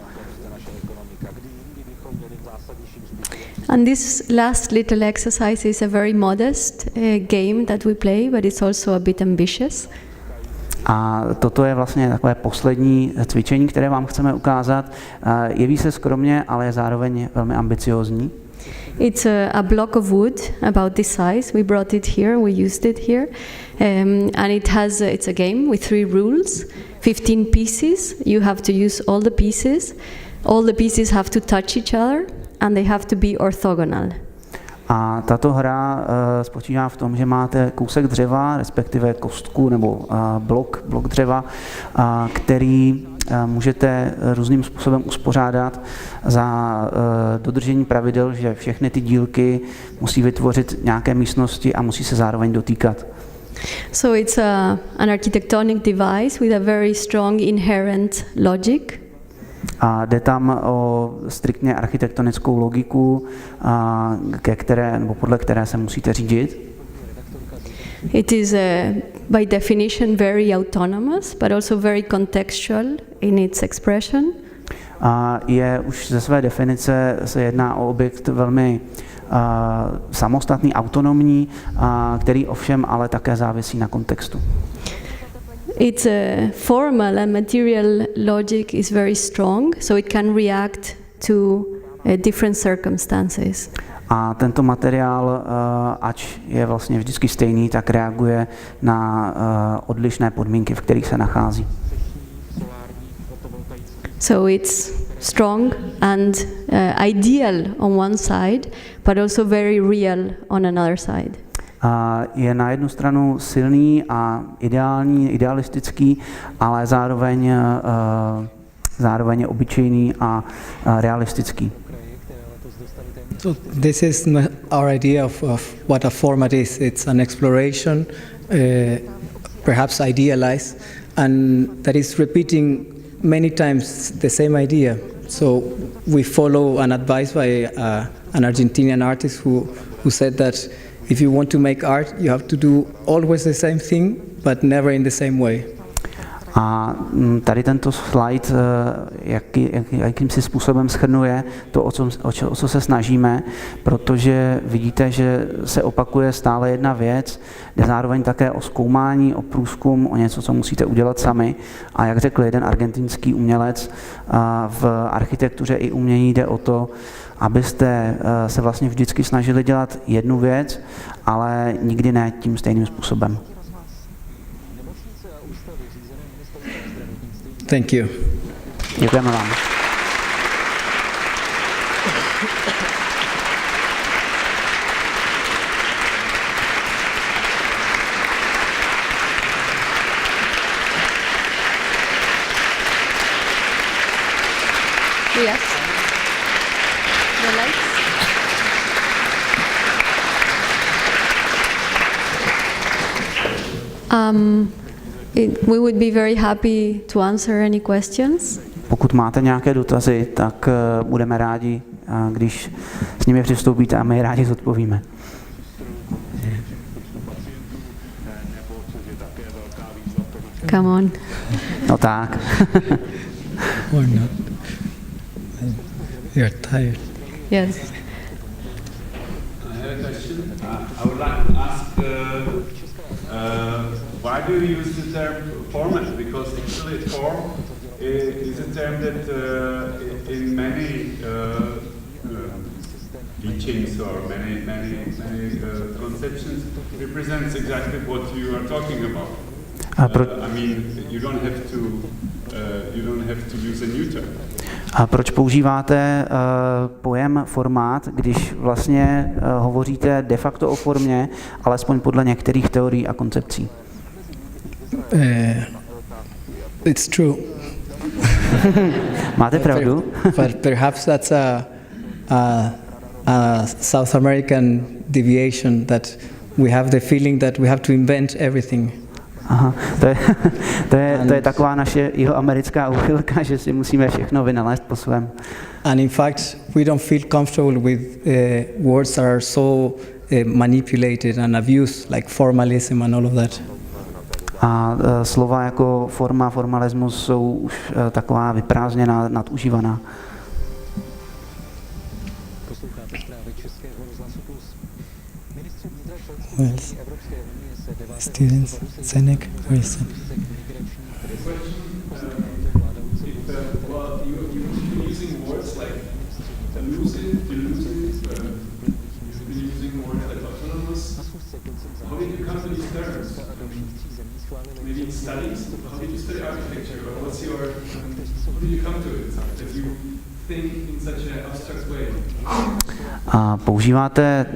Speaker 2: And this last little exercise is a very modest game that we play, but it's also a bit ambitious.
Speaker 3: A toto je vlastně takové poslední cvičení, které vám chceme ukázat. Jeví se skromně, ale je zároveň velmi ambiciózní.
Speaker 2: It's a block of wood about this size. We brought it here, we used it here. And it's a game with 3 rules, 15 pieces. You have to use all the pieces. All the pieces have to touch each other and they have to be orthogonal.
Speaker 3: A tato hra spočívá v tom, že máte kousek dřeva, respektive kostku nebo blok dřeva, který můžete různým způsobem uspořádat za dodržení pravidel, že všechny ty dílky musí vytvořit nějaké místnosti a musí se zároveň dotýkat.
Speaker 2: So it's an architectonic device with a very strong inherent logic.
Speaker 3: A jde tam o striktně architektonickou logiku, podle které se musíte řídit.
Speaker 2: It is by definition very autonomous, but also very contextual in its expression.
Speaker 3: Je už ze své definice se jedná o objekt velmi samostatný, autonomní, který ovšem ale také závisí na kontextu.
Speaker 2: Its formal and material logic is very strong, so it can react to different circumstances.
Speaker 3: A tento materiál, ač je vlastně vždycky stejný, tak reaguje na odlišné podmínky, v kterých se nachází.
Speaker 2: So it's strong and ideal on one side, but also very real on another side.
Speaker 3: Je na jednu stranu silný a idealistický, ale zároveň obyčejný a realistický.
Speaker 4: So this is our idea of what a format is. It's an exploration, perhaps idealized, and that is repeating many times the same idea. So we follow an advice by an Argentinian artist who said that if you want to make art, you have to do always the same thing, but never in the same way.
Speaker 3: A tady tento slide jakýmsi způsobem shrnuje to, o co se snažíme, protože vidíte, že se opakuje stále jedna věc, jde zároveň také o zkoumání, o průzkum, o něco, co musíte udělat sami. A jak řekl jeden argentinský umělec, v architektuře i umění jde o to, abyste se vlastně vždycky snažili dělat jednu věc, ale nikdy ne tím stejným způsobem.
Speaker 4: Thank you.
Speaker 3: Děkujeme vám.
Speaker 2: Yes. The lights. We would be very happy to answer any questions.
Speaker 3: Pokud máte nějaké dotazy, tak budeme rádi, když s nimi přistoupíte a my je rádi zodpovíme.
Speaker 2: Come on.
Speaker 3: No tak.
Speaker 4: Or not. You're tired.
Speaker 2: Yes.
Speaker 5: I have a question. I would like to ask, why do you use the term format? Because actually form is a term that in many teachings or many conceptions represents exactly what you are talking about. I mean, you don't have to use a new term.
Speaker 3: A proč používáte pojem formát, když vlastně hovoříte de facto o formě, alespoň podle některých teorií a koncepcí?
Speaker 4: It's true.
Speaker 3: Máte pravdu?
Speaker 4: But perhaps that's a South American deviation that we have the feeling that we have to invent everything.
Speaker 3: Aha, to je taková naše jihoamerická úchylka, že si musíme všechno vynalézt po svém.
Speaker 4: And in fact, we don't feel comfortable with words that are so manipulated and abused, like formalism and all of that.
Speaker 3: A slova jako forma, formalismus jsou už taková vyprázdněná, nadužívaná.
Speaker 4: Well, students, Senek, where is it?
Speaker 5: Well, you've been using words like elusive, delusive, you've been using words like autonomous. How did you come to these terms? Maybe in studies? How did you study architecture? Or what's your, how did you come to it? That you think in such an abstract way?
Speaker 3: Používáte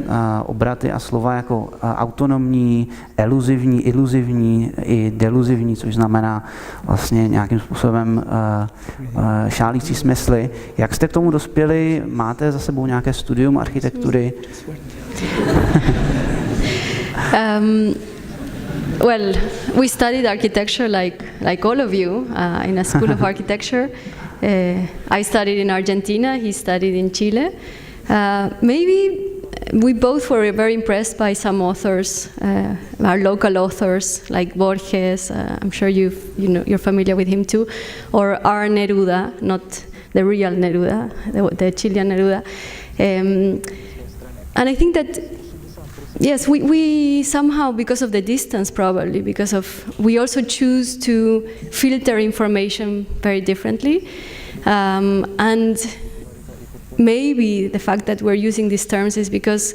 Speaker 3: obraty a slova jako autonomní, eluzivní, iluzivní i deluzivní, což znamená vlastně nějakým způsobem šálící smysly. Jak jste k tomu dospěli? Máte za sebou nějaké studium architektury?
Speaker 2: Well, we studied architecture like all of you in a school of architecture. I studied in Argentina, he studied in Chile. Maybe we both were very impressed by some authors, our local authors like Borges. I'm sure you're familiar with him too, or our Neruda, not the real Neruda, the Chilean Neruda. And I think that yes, we somehow, because of the distance probably, we also choose to filter information very differently, and maybe the fact that we're using these terms is because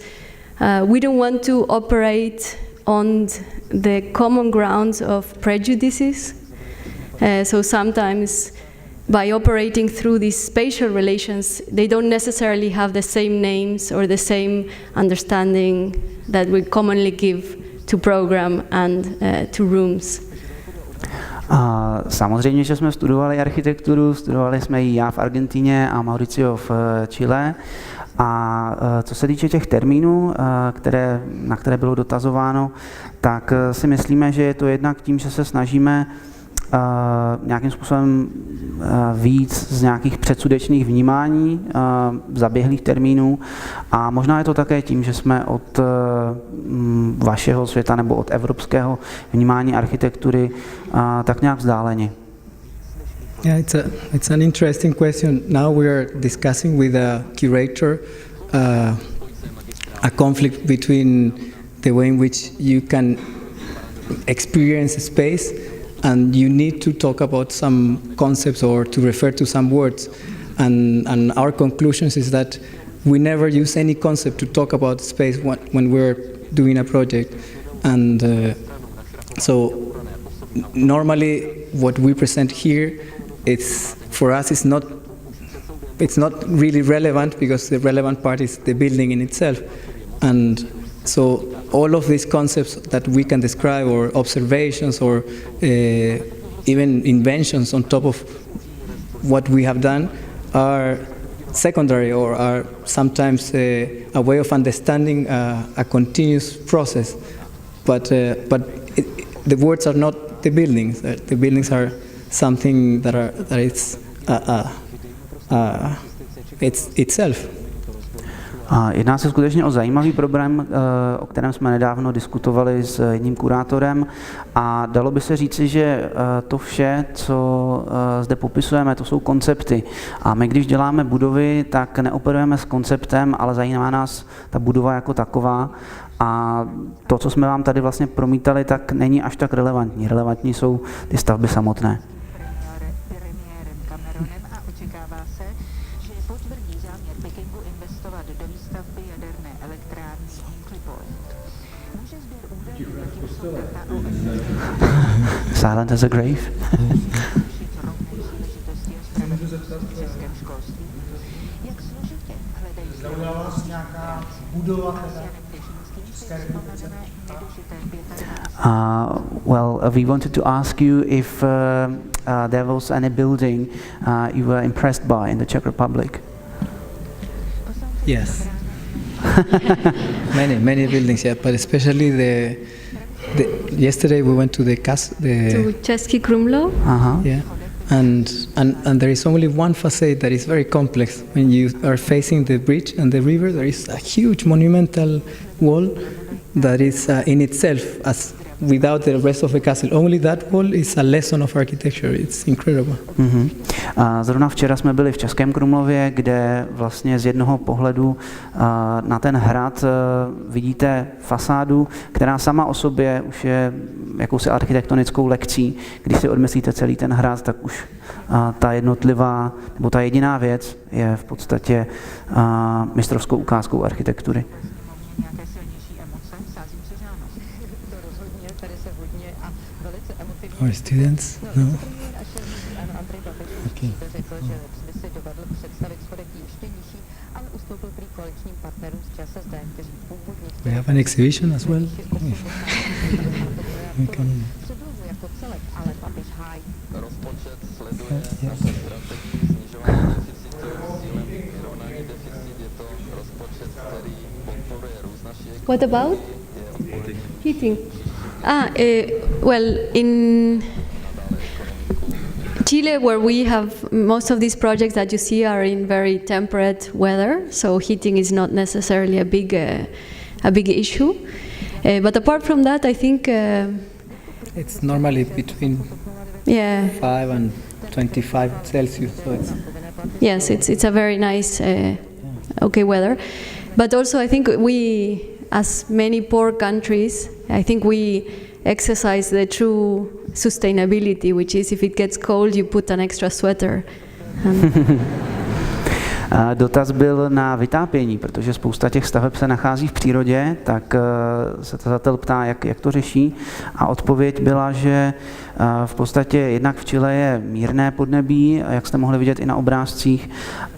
Speaker 2: we don't want to operate on the common grounds of prejudices. So sometimes by operating through these spatial relations, they don't necessarily have the same names or the same understanding that we commonly give to program and to rooms.
Speaker 3: Samozřejmě, že jsme studovali architekturu, studovali jsme ji já v Argentině a Mauricio v Chile. A co se týče těch termínů, na které bylo dotazováno, tak si myslíme, že je to jednak tím, že se snažíme nějakým způsobem víc z nějakých předsudečných vnímání, zaběhlých termínů a možná je to také tím, že jsme od vašeho světa nebo od evropského vnímání architektury tak nějak vzdáleni.
Speaker 4: Yeah, it's an interesting question. Now we are discussing with a curator a conflict between the way in which you can experience a space and you need to talk about some concepts or to refer to some words. And our conclusions is that we never use any concept to talk about space when we're doing a project. And so normally what we present here, for us it's not really relevant because the relevant part is the building in itself. And so all of these concepts that we can describe or observations or even inventions on top of what we have done are secondary or are sometimes a way of understanding a continuous process. But the words are not the buildings. The buildings are something that it's itself.
Speaker 3: Jedná se skutečně o zajímavý problém, o kterém jsme nedávno diskutovali s jedním kurátorem a dalo by se říci, že to vše, co zde popisujeme, to jsou koncepty. A my, když děláme budovy, tak neoperujeme s konceptem, ale zajímá nás ta budova jako taková. A to, co jsme vám tady vlastně promítali, tak není až tak relevantní. Relevantní jsou ty stavby samotné. Silent as a grave.
Speaker 6: Zaujala vás nějaká budova teda v České republice?
Speaker 3: We wanted to ask you if there was any building you were impressed by in the Czech Republic.
Speaker 4: Yes. many buildings, yeah, but especially yesterday we went to
Speaker 2: to Český Krumlov.
Speaker 4: Yeah, and there is only one facade that is very complex. When you are facing the bridge and the river, there is a huge monumental wall that is in itself as without the rest of the castle. Only that wall is a lesson of architecture. It's incredible.
Speaker 3: Zrovna včera jsme byli v Českém Krumlově, kde vlastně z jednoho pohledu na ten hrad vidíte fasádu, která sama o sobě už je jakousi architektonickou lekcí. Když si odmyslíte celý ten hrad, tak už ta jednotlivá, nebo ta jediná věc je v podstatě mistrovskou ukázkou architektury.
Speaker 4: Our students? No. Okay. We have an exhibition as well. We can...
Speaker 2: What about heating? Well, in Chile, where we have most of these projects that you see are in very temperate weather, so heating is not necessarily a big issue. But apart from that, I think
Speaker 4: it's normally between 5 and 25 Celsius. So
Speaker 2: it's a very nice, okay weather. But also, I think we, as many poor countries, I think we exercise the true sustainability, which is if it gets cold, you put an extra sweater.
Speaker 3: Dotaz byl na vytápění, protože spousta těch staveb se nachází v přírodě, tak se tazatel ptá, jak to řeší. A odpověď byla, že v podstatě jednak v Chile je mírné podnebí, jak jste mohli vidět i na obrázcích,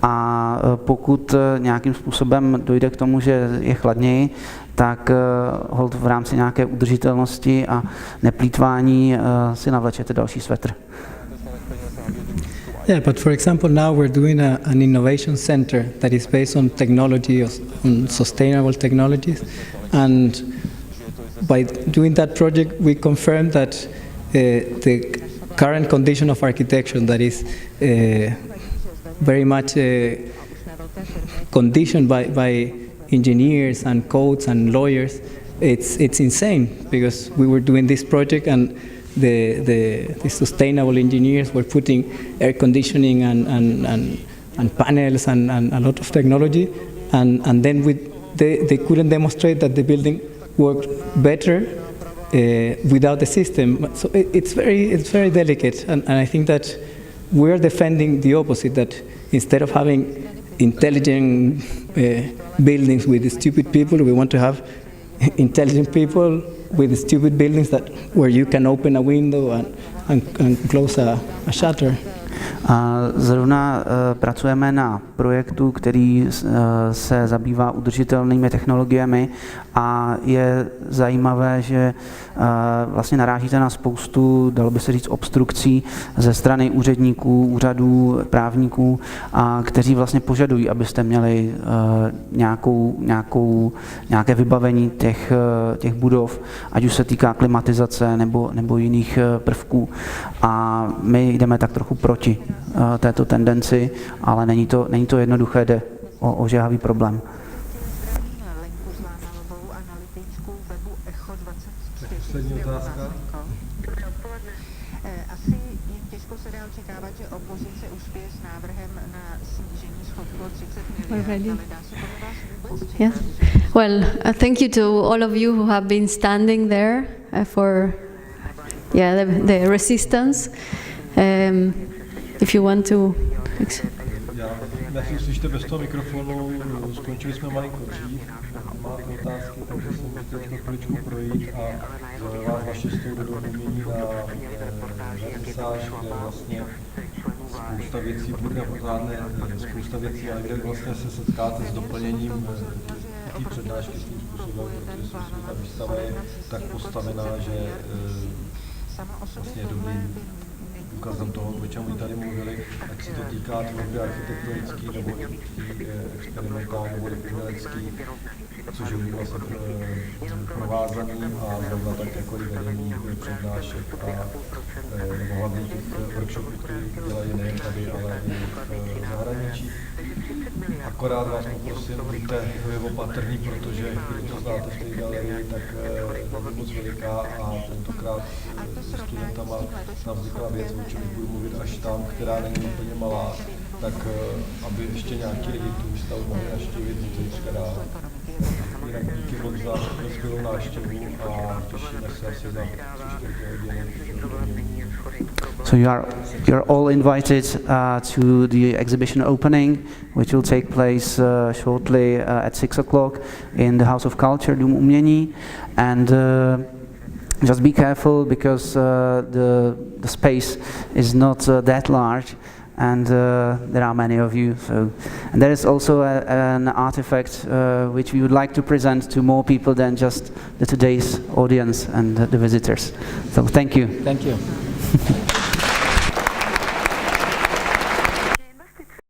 Speaker 3: a pokud nějakým způsobem dojde k tomu, že je chladněji, tak hold v rámci nějaké udržitelnosti a neplýtvání si navlečete další svetr.
Speaker 4: Yeah, but for example, now we're doing an innovation center that is based on technology, on sustainable technologies, and by doing that project, we confirmed that current condition of architecture that is very much conditioned by engineers and codes and lawyers, it's insane, because we were doing this project and the sustainable engineers were putting air conditioning and panels and a lot of technology, and then they couldn't demonstrate that the building worked better without the system. So it's very delicate, and I think that we're defending the opposite, that instead of having intelligent buildings with stupid people, we want to have intelligent people with stupid buildings where you can open a window and close a shutter.
Speaker 3: Zrovna pracujeme na projektu, který se zabývá udržitelnými technologiemi, a je zajímavé, že vlastně narážíte na spoustu, dalo by se říct, obstrukcí ze strany úředníků, úřadů, právníků, kteří vlastně požadují, abyste měli nějaké vybavení těch budov, ať už se týká klimatizace nebo jiných prvků. A my jdeme tak trochu proti této tendenci, ale není to jednoduché, jde o ožehavý problém.
Speaker 1: Poslední otázka.
Speaker 7: Asi je těžko se dá očekávat, že opozice uspěje s návrhem na snížení schodku o 30 miliard, ale dá se podle vás vůbec?
Speaker 2: Yes. Well, thank you to all of you who have been standing there for the resistance. If you want to...
Speaker 1: Já si slyšte bez toho mikrofonu, skončili jsme malinko dřív, máte otázky, takže jsem chtěl to chviličku projít a vás naši s tou dodou umění na vernisáž, kde vlastně spousta věcí bude pořádné, spousta věcí, ale kde vlastně se setkáte s doplněním té přednášky tím způsobem, protože ta výstava je tak postavená, že vlastně je dobrý důkazem toho, o čem oni tady mluvili, ať se to týká tvorby architektonický nebo experimentální nebo umělecký, což je vlastně provázaný a zrovna tak jako i vedení přednášek nebo hlavně těch workshopů, které dělají nejen tady, ale i v zahraničí. Akorát vás poprosím, buďte opatrní, protože když to znáte v té galerii, tak je moc veliká a tentokrát s studentama nám vznikla věc, o čem budu mluvit až tam, která není úplně malá, tak aby ještě nějaký lidi tu výstavu mohli navštívit zítřka dál. Jinak díky moc za skvělou návštěvu a těšíme se asi za 3-4 hodiny.
Speaker 3: So you're all invited to the exhibition opening, which will take place shortly at 6 o'clock in the House of Culture, Dům umění, and just be careful because the space is not that large, and there are many of you. And there is also an artifact which we would like to present to more people than just today's audience and the visitors. So thank you.
Speaker 4: Thank you.